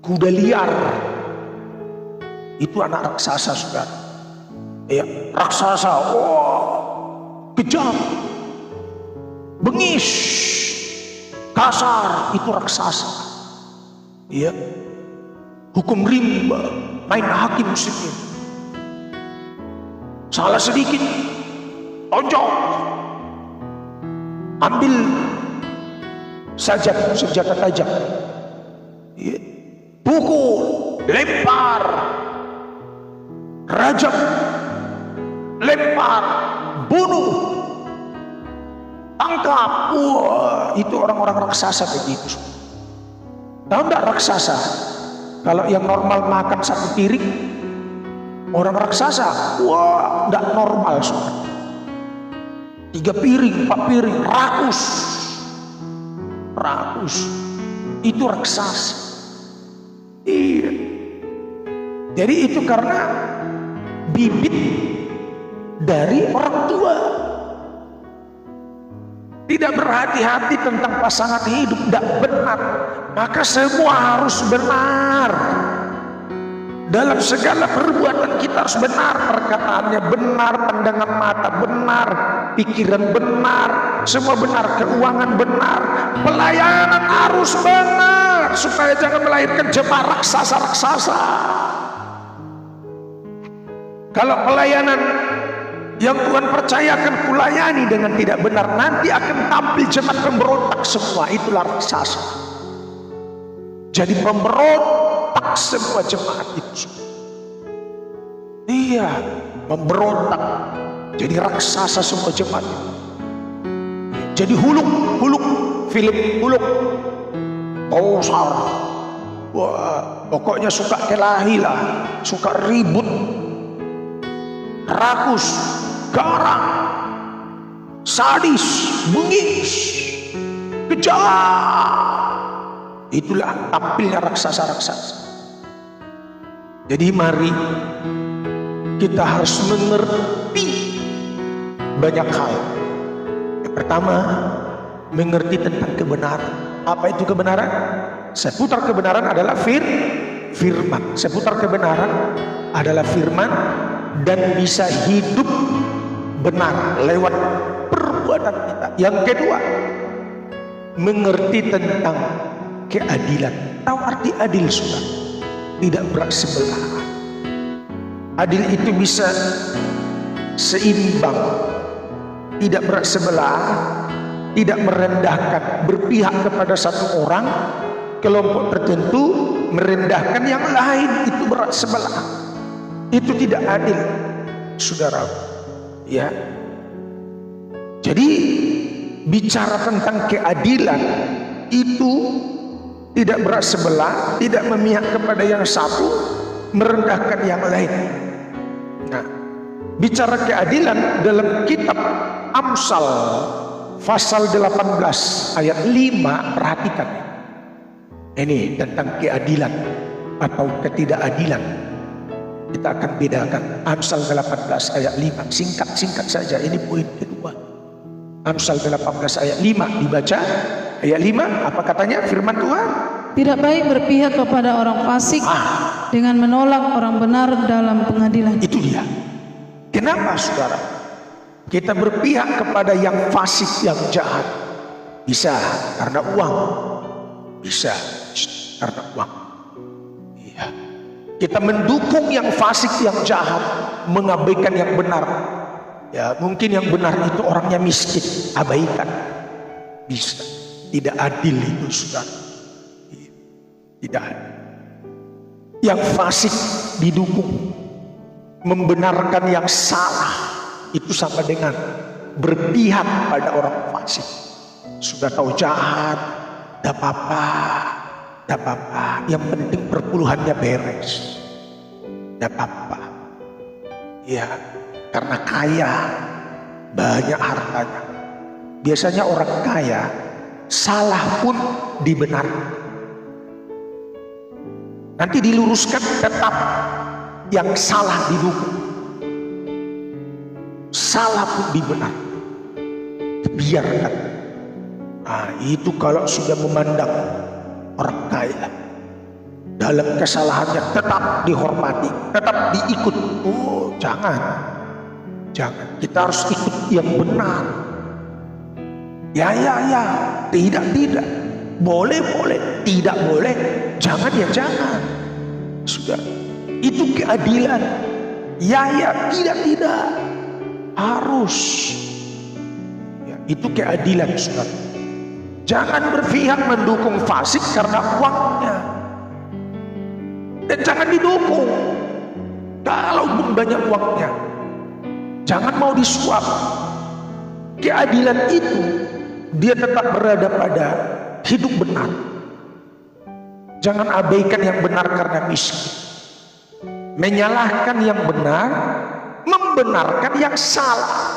kuda liar. Itu anak raksasa, saudara. Ya, raksasa, kejam, bengis, kasar, itu raksasa. Ya, hukum rimba, main hakim musiknya. Salah sedikit, tonjok, ambil senjata tajam, ya, pukul, lempar, rajam, lempar, bunuh, tangkap. Wah, itu orang-orang raksasa begitu. Tahu enggak raksasa? Kalau yang normal makan satu piring, orang raksasa, wah, enggak normal, saudara. 3 piring, 4 piring, rakus. Itu raksasa. Iya. Jadi itu karena bibit dari orang tua. Tidak berhati-hati tentang pasangan hidup, tidak benar. Maka semua harus benar. Dalam segala perbuatan kita harus benar. Perkataannya benar, pandangan mata benar, pikiran benar, semua benar, keuangan benar, pelayanan harus benar, supaya jangan melahirkan jemaah raksasa-raksasa. Kalau pelayanan yang Tuhan percayakan kulayani dengan tidak benar, nanti akan tampil jemaat pemberontak semua. Itulah raksasa. Jadi pemberontak semua jemaat itu. Iya, memberontak. Jadi raksasa semua jemaat. Jadi huluk, film huluk, Bosar. Wah, pokoknya suka kelahi lah, suka ribut, rakus, garang, sadis, bengis, kejam. Itulah tampilnya raksasa-raksasa. Jadi mari kita harus mengerti banyak hal. Yang pertama, mengerti tentang kebenaran. Apa itu kebenaran? Seputar kebenaran adalah firman. Seputar kebenaran adalah firman dan bisa hidup benar lewat perbuatan kita. Yang kedua, mengerti tentang keadilan. Tahu arti adil, saudara? Tidak bersebelah. Adil itu bisa seimbang, tidak bersebelah, tidak merendahkan, berpihak kepada satu orang, kelompok tertentu, merendahkan yang lain, itu bersebelah. Itu tidak adil, saudara. Ya. Jadi bicara tentang keadilan itu tidak bersebelah, tidak memihak kepada yang satu, merendahkan yang lain. Nah, bicara keadilan dalam kitab Amsal pasal 18 ayat 5, perhatikan. Ini tentang keadilan atau ketidakadilan. Kita akan bedakan. Amsal 18 ayat 5. Singkat-singkat saja, ini poin kedua. Amsal 18 ayat 5 dibaca. Ayat 5, apa katanya firman Tuhan? Tidak baik berpihak kepada orang fasik dengan menolak orang benar dalam pengadilan. Itu dia. Kenapa saudara? Kita berpihak kepada yang fasik, yang jahat. Bisa karena uang. Bisa karena uang. Iya. Kita mendukung yang fasik, yang jahat, mengabaikan yang benar. Ya, mungkin yang benar itu orangnya miskin, abaikan. Bisa. Tidak adil itu, saudara. Tidak adil. Yang fasik didukung, membenarkan yang salah, itu sama dengan berpihak pada orang fasik. Sudah tahu jahat, tidak apa-apa, tidak apa-apa. Yang penting perpuluhannya beres, tidak apa-apa. Ya, karena kaya, banyak hartanya. Biasanya orang kaya salah pun dibenarkan. Nanti diluruskan, tetap yang salah didukung. Salah pun dibenarkan. Biarkan. Nah, itu kalau sudah memandang orang kaya, dalam kesalahannya tetap dihormati, tetap diikut. Oh, jangan. Jangan. Kita harus ikut yang benar. Ya. Tidak. Boleh. Tidak boleh. Jangan ya jangan. Sudah. Itu keadilan. Ya. Tidak. Harus. Ya, itu keadilan, saudara. Jangan berpihak mendukung fasik karena uangnya. Dan jangan didukung kalaupun banyak uangnya. Jangan mau disuap. Keadilan itu dia tetap berada pada hidup benar. Jangan abaikan yang benar karena miskin. Menyalahkan yang benar, membenarkan yang salah.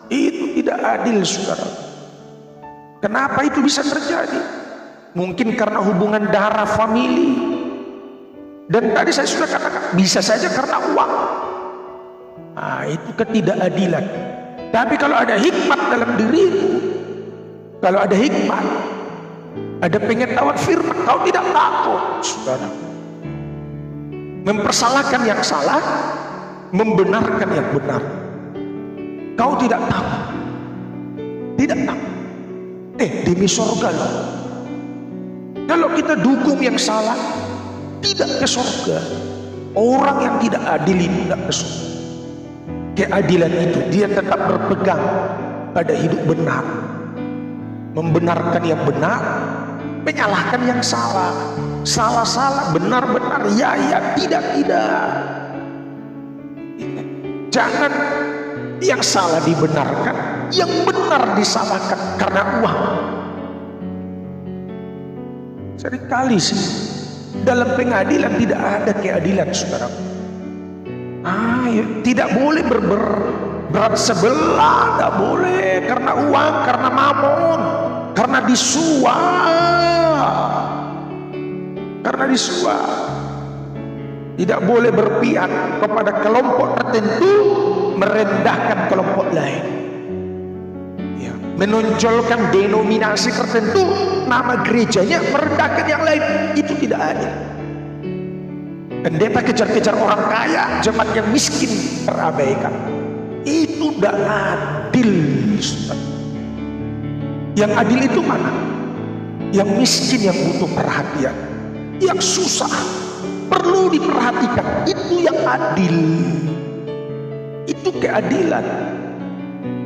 Itu tidak adil, saudara. Kenapa itu bisa terjadi? Mungkin karena hubungan darah famili. Dan tadi saya sudah katakan, bisa saja karena uang. Nah, itu ketidakadilan. Tapi kalau ada hikmat dalam dirimu, kalau ada hikmat, ada pengetahuan firman, kau tidak takut, saudara. Mempersalahkan yang salah, membenarkan yang benar. Kau tidak takut. Tidak takut. Demi surga loh. Kalau kita dukung yang salah, tidak ke surga. Orang yang tidak adil itu tidak ke surga. Keadilan itu dia tetap berpegang pada hidup benar, membenarkan yang benar, menyalahkan yang salah. Salah, benar, ya, tidak. Jangan yang salah dibenarkan, yang benar disalahkan karena uang. Seringkali sih dalam pengadilan tidak ada keadilan, saudara. Tidak boleh berat sebelah, tidak boleh karena uang, karena mamon, karena disuap. Tidak boleh berpihak kepada kelompok tertentu, merendahkan kelompok lain. Ya, menonjolkan denominasi tertentu, nama gerejanya merendahkan yang lain, itu tidak adil. Pendeta kejar-kejar orang kaya, jemaat yang miskin terabaikan. Itu tidak adil. Yang adil itu mana? Yang miskin yang butuh perhatian, yang susah perlu diperhatikan, itu yang adil. Itu keadilan.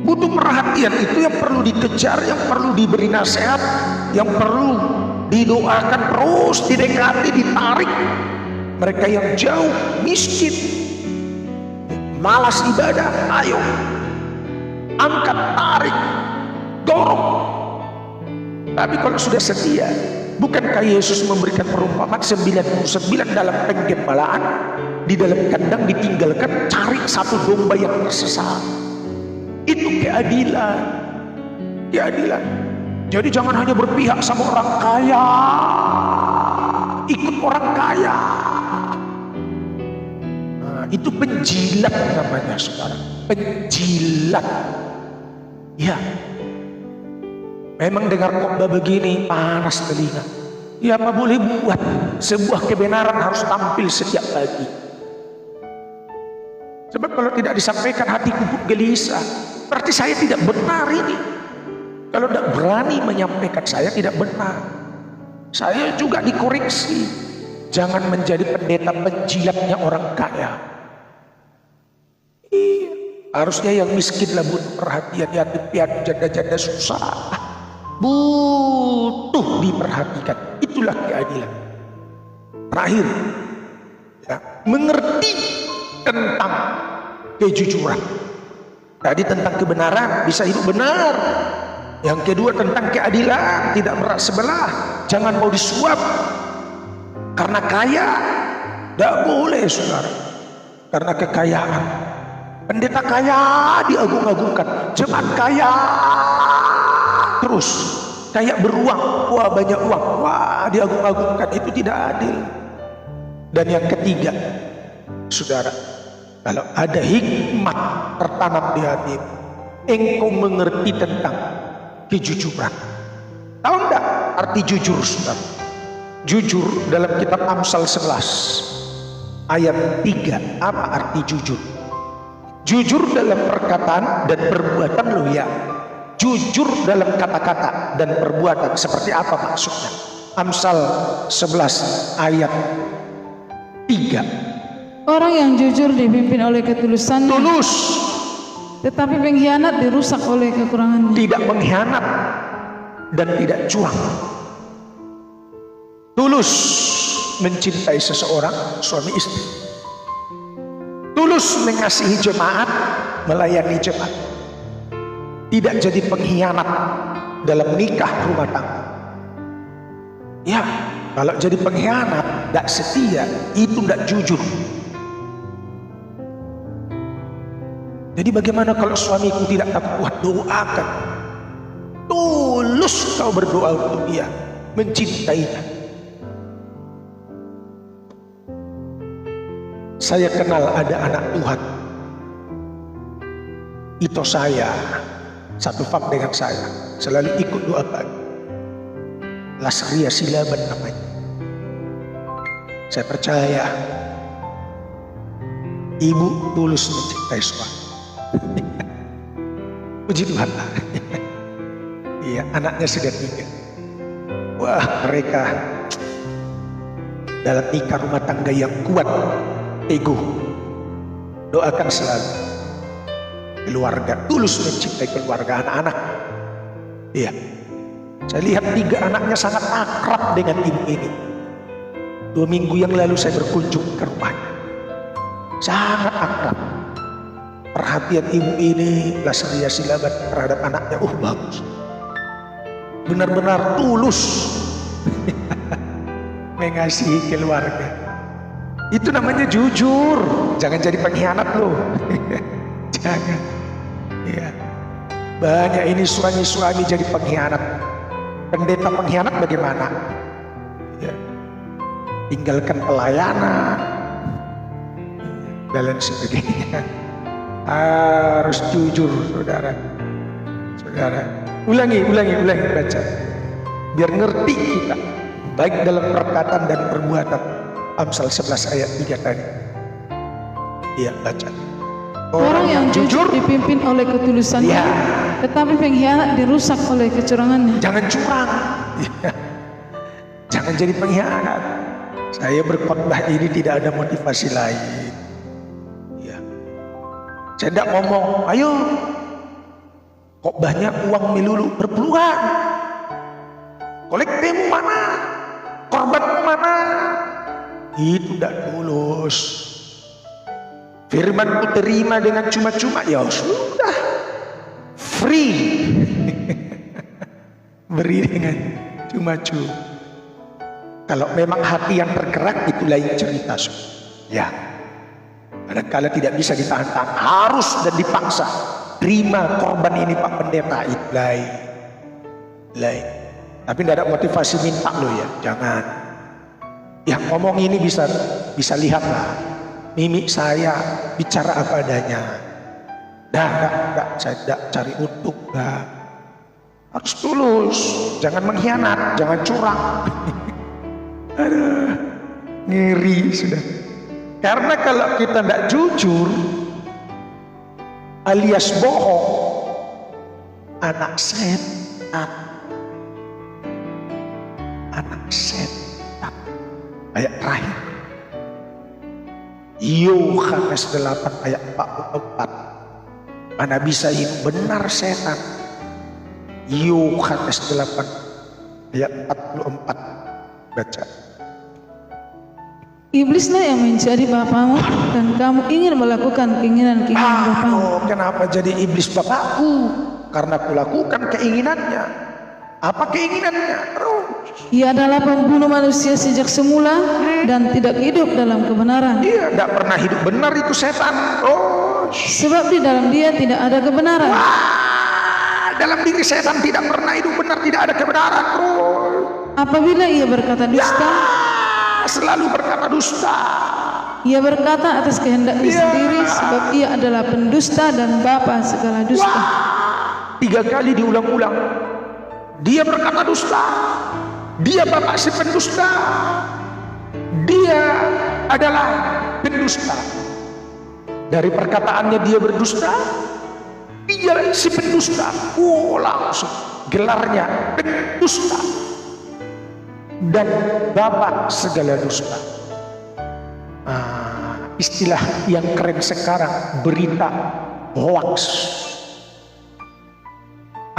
Butuh perhatian itu yang perlu dikejar, yang perlu diberi nasihat, yang perlu didoakan, terus didekati, ditarik. Mereka yang jauh, miskin, malas ibadah, ayo angkat, tarik, dorong. Tapi kalau sudah setia, bukankah Yesus memberikan perumpamaan 99 dalam penggembalaan, di dalam kandang ditinggalkan, cari satu domba yang tersesat. Itu keadilan. keadilan. Jadi jangan hanya berpihak sama orang kaya, ikut orang kaya. Nah, itu penjilat namanya, saudara. Penjilat. Ya, memang dengar khotbah begini panas telinga. Ya, apa boleh buat? Sebuah kebenaran harus tampil setiap pagi. Sebab kalau tidak disampaikan hatiku pun gelisah. Berarti saya tidak benar ini. Kalau tidak berani menyampaikan, saya tidak benar. Saya juga dikoreksi. Jangan menjadi pendeta penjilatnya orang kaya. Iya, harusnya yang miskin lah butuh perhatian, yatim piatu, janda-janda susah, butuh diperhatikan. Itulah keadilan. Terakhir, ya, mengerti tentang kejujuran. Tadi tentang kebenaran, bisa hidup benar. Yang kedua tentang keadilan, tidak berat sebelah, jangan mau disuap karena kaya. Tidak boleh, saudara, karena kekayaan. Pendeta kaya diagung-agungkan, jemaat kaya terus kayak beruang, wah banyak uang, wah diagung-agungkan. Itu tidak adil. Dan yang ketiga, saudara, kalau ada hikmat tertanam di hati, engkau mengerti tentang kejujuran. Tahu enggak arti jujur, saudara? Jujur dalam kitab Amsal 11 ayat 3. Apa arti jujur? Jujur dalam perkataan dan perbuatan, loh ya. Jujur dalam kata-kata dan perbuatan. Seperti apa maksudnya? Amsal 11 ayat 3. Orang yang jujur dipimpin oleh ketulusannya, Tulus, tetapi pengkhianat dirusak oleh kekurangannya. tidak mengkhianat dan tidak curang. Tulus mencintai seseorang, suami istri. Tulus mengasihi jemaat, melayani jemaat. Tidak jadi pengkhianat dalam nikah rumah tangga. Ya, kalau jadi pengkhianat, tidak setia, itu tidak jujur. Jadi bagaimana kalau suamiku tidak tak kuat, doakan. Tulus kau berdoa untuk dia, mencintainya. Saya kenal ada anak Tuhan. Itu saya, satu fam dengan saya, selalu ikut doa pagi. Lasria Silaban namanya. Saya percaya ibu tulus mencintai suami. Puji Tuhan. Iya, anaknya sudah 3. Wah, mereka dalam nikah rumah tangga yang kuat, teguh. Doakan selalu keluarga, tulus mencintai keluarga, anak-anak. Iya, saya lihat 3 anaknya sangat akrab dengan ibu ini. 2 minggu yang lalu saya berkunjung ke rumahnya, sangat akrab. Perhatian ibu ini, Lasria Silaban, terhadap anaknya, bagus. Benar-benar tulus mengasihi keluarga. Itu namanya jujur. Jangan jadi pengkhianat loh. Jangan. Ya. Banyak ini suami-suami jadi pengkhianat. Pendeta pengkhianat bagaimana? Ya. Tinggalkan pelayanan dan lain sebagainya. Harus jujur, saudara. Saudara, ulangi baca, biar ngerti kita, baik dalam perkataan dan perbuatan. Amsal 11 ayat 3 tadi. Iya, baca. Orang yang jujur dipimpin oleh ketulusannya, ya, tetapi pengkhianat dirusak oleh kecurangannya. Jangan curang. Ya. Jangan jadi pengkhianat. Saya berkhotbah ini tidak ada motivasi lain. Saya tidak ngomong, ayo khotbahnya uang melulu, berpeluang. Kolektifmu mana? Korbanmu mana? Itu tidak tulus. Firmanku terima dengan cuma-cuma, ya sudah, free. Beri dengan cuma-cuma. Kalau memang hati yang tergerak, itu lain cerita. Ya. Kadang-kadang tidak bisa ditahan-tahan, harus dan dipaksa. Terima korban ini Pak Pendeta, itu lain. lain. Tapi tidak ada motivasi minta lo ya, jangan. Yang ngomong ini bisa lihatlah mimik saya, bicara apa adanya. Saya tidak cari untung, harus tulus, jangan mengkhianat, jangan curang. Aduh, ngeri sudah. Karena kalau kita tidak jujur alias bohong, anak setan. Ayat terakhir, Yohanes 8 ayat 44. Mana bisa hidup benar setan? Yohanes 8 ayat 44. Baca. Iblislah yang menjadi bapamu dan kamu ingin melakukan keinginan bapamu. Kenapa jadi iblis bapakku? Karena kulakukan keinginannya. Apa keinginannya? Ia adalah pembunuh manusia sejak semula dan tidak hidup dalam kebenaran. Dia tidak pernah hidup benar, itu setan. Sebab di dalam dia tidak ada kebenaran. Dalam diri setan tidak pernah hidup benar, tidak ada kebenaran. Apabila ia berkata dusta, selalu berkata dusta. Ia berkata atas kehendaknya sendiri, sebab ia adalah pendusta dan bapa segala dusta. 3 kali diulang-ulang. Dia berkata dusta. Dia bapak si pendusta. Dia adalah pendusta. Dari perkataannya dia berdusta, dia si pendusta. Langsung gelarnya pendusta dan bapak segala dusta. Istilah yang keren sekarang, berita hoax.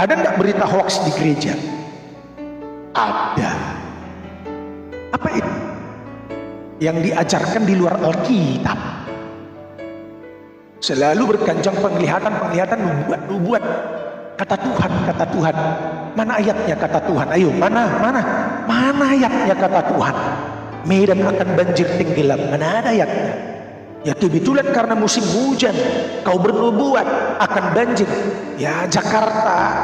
Ada enggak berita hoax di gereja? Ada. Apa itu? Yang diajarkan di luar Alkitab. Selalu berkanjang penglihatan, nubuat. Kata Tuhan. Mana ayatnya kata Tuhan? Ayo, mana ayatnya kata Tuhan? Medan akan banjir tenggelam. Mana ada ayatnya? Ya kebetulan karena musim hujan, kau bernubuat akan banjir. Ya Jakarta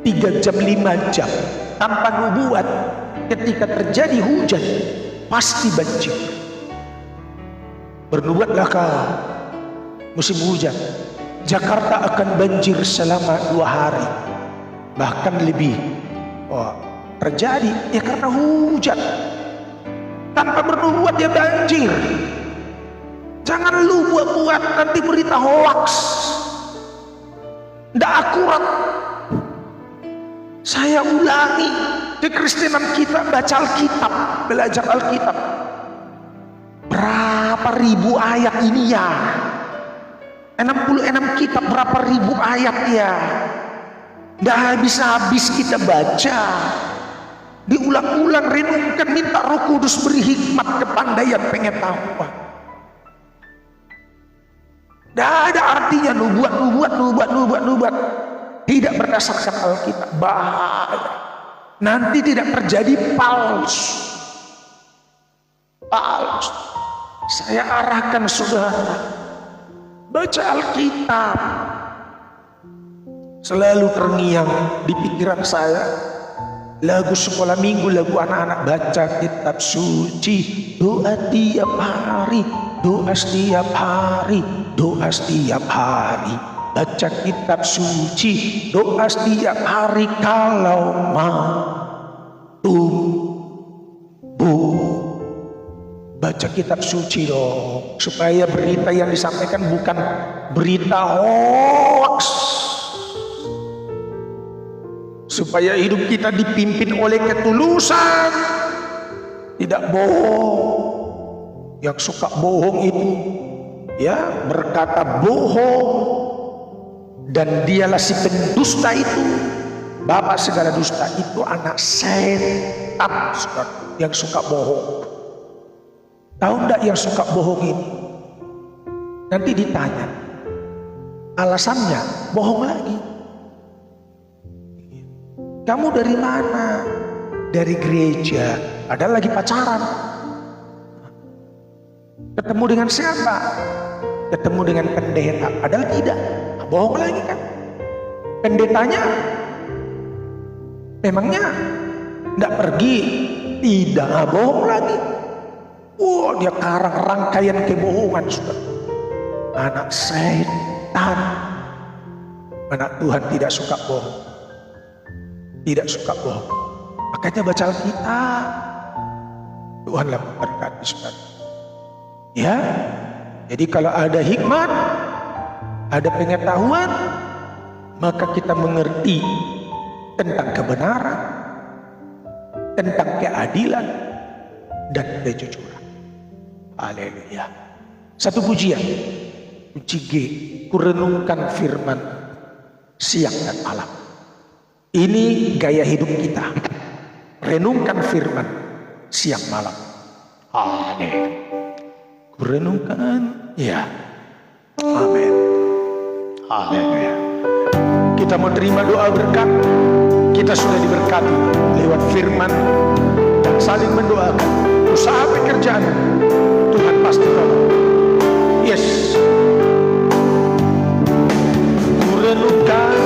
3 jam 5 jam tanpa nubuat, ketika terjadi hujan pasti banjir. Bernubuatlah kau, musim hujan Jakarta akan banjir selama 2 hari bahkan lebih. Terjadi ya karena hujan. Tanpa bernubuat ya banjir. Jangan lu buat nanti berita hoax, tidak akurat. Saya ulangi, kekristenan kita baca Alkitab, belajar Alkitab. Berapa ribu ayat ini ya? 66 kitab, berapa ribu ayat ya? Tidak habis-habis kita baca. Diulang-ulang, renungkan, minta Roh Kudus beri hikmat, kepandaian, pengetahuan. Tidak ada artinya nubuat tidak berdasarkan Alkitab. Bahaya. Nanti tidak terjadi palsu. Saya arahkan saudara, baca Alkitab. Selalu terngiang di pikiran saya lagu sekolah minggu, lagu anak-anak, baca kitab suci, doa tiap hari, doa setiap hari, doa setiap hari. Baca kitab suci, doa setiap hari, kalau mau tumbuh. Baca kitab suci dong, supaya berita yang disampaikan bukan berita hoax. Supaya hidup kita dipimpin oleh ketulusan, tidak bohong. Yang suka bohong itu ya berkata bohong, dan dialah si pendusta itu, bapak segala dusta itu, anak setan yang suka bohong. Tahu enggak yang suka bohong ini? Nanti ditanya, alasannya bohong lagi. Kamu dari mana? Dari gereja. Padahal lagi pacaran. Ketemu dengan siapa? Ketemu dengan pendeta. Padahal tidak. Bohong lagi kan? Pendetanya Memangnya tidak pergi? Tidak, bohong lagi. Dia karang rangkaian kebohongan, sudah. Anak setan. Anak Tuhan tidak suka bohong. Tidak suka bohong. Makanya baca Alkitab. Tuhanlah memberkati, saudara. Ya, jadi kalau ada hikmat, ada pengetahuan, maka kita mengerti tentang kebenaran, tentang keadilan, dan kejujuran. Haleluya. Satu pujian, puji G, kurenungkan firman siang dan malam. Ini gaya hidup kita, renungkan firman siang malam. Haleluya. Kurenungkan, ya. Amin. Haleluya. Kita mau terima doa berkat. Kita sudah diberkati lewat firman dan saling mendoakan. Usaha pekerjaan Tuhan pasti tolong. Yes. Kurenungkan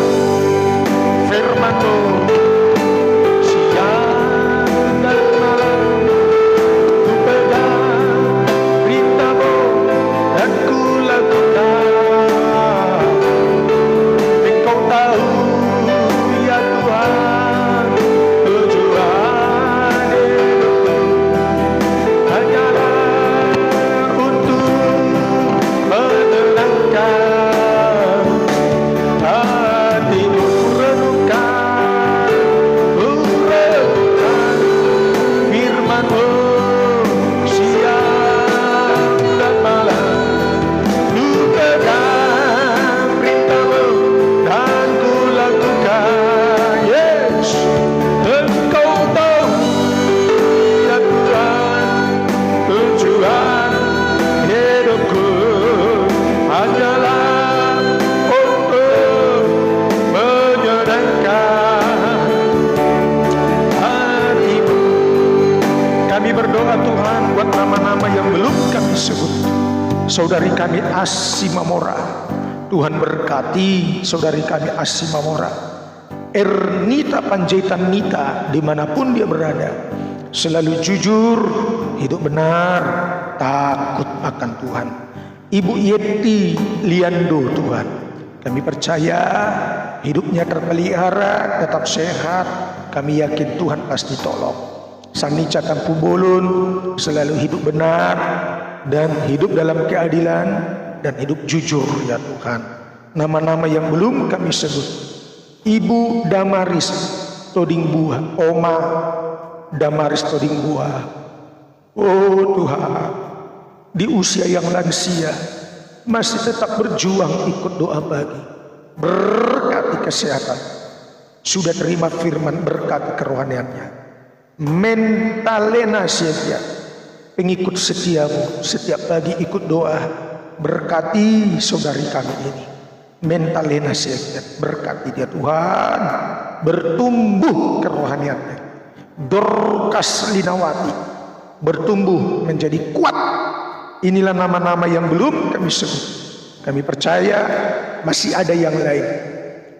firman-Mu siang dan malam. Ku pegang perintah-Mu dan ku lakukan. Engkau tahu ya Tuhan, tujuan hidupku hanyalah untuk menenangkan hatimu. Kurenungkan firman-Mu siang dan malam. Ku pegang perintah-Mu dan ku lakukan. Yes, Engkau tahu ya Tuhan, tujuan hidupku hanyalah untuk menyenangkan hatimu. Kami berdoa Tuhan buat nama-nama yang belum kami sebut. Saudari kami Asimamora, Tuhan berkati saudari kami Asimamora, Ernita Panjaitan Nita, dimanapun dia berada, selalu jujur, hidup benar, takut akan Tuhan. Ibu Yeti Liando, Tuhan, kami percaya hidupnya terpelihara, tetap sehat. Kami yakin Tuhan pasti tolong. Sanica Tampu Bolon selalu hidup benar dan hidup dalam keadilan dan hidup jujur ya Tuhan. Nama-nama yang belum kami sebut, Ibu Damaris Toding Buah, Oma Damaris Toding Buah. Oh Tuhan, di usia yang lansia masih tetap berjuang ikut doa pagi. Berkati kesehatan, sudah terima firman, berkati kerohaniannya. Mentalena setia, pengikut setiamu, setiap pagi ikut doa. Berkati saudari kami ini, mentalena setia, berkati dia Tuhan, bertumbuh kerohaniannya. Dorcas Linawati bertumbuh menjadi kuat. Inilah nama-nama yang belum kami sebut. Kami percaya masih ada yang lain,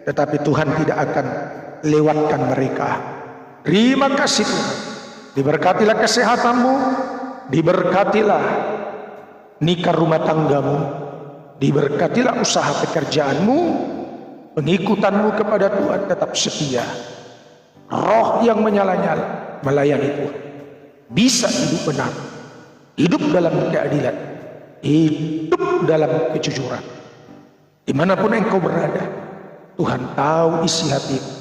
tetapi Tuhan tidak akan lewatkan mereka. Terima kasih Tuhan. Diberkatilah kesehatanmu, diberkatilah nikah rumah tanggamu, diberkatilah usaha pekerjaanmu, pengikutanmu kepada Tuhan tetap setia. Roh yang menyala-nyala melayani Tuhan, bisa hidup benar, hidup dalam keadilan, hidup dalam kejujuran. Dimanapun engkau berada, Tuhan tahu isi hatimu,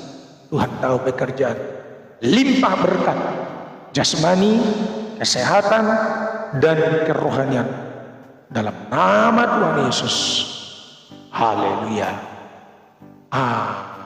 Tuhan tahu pekerjaan. Limpah berkat jasmani, kesehatan, dan kerohanian dalam nama Tuhan Yesus. Haleluya. Amin.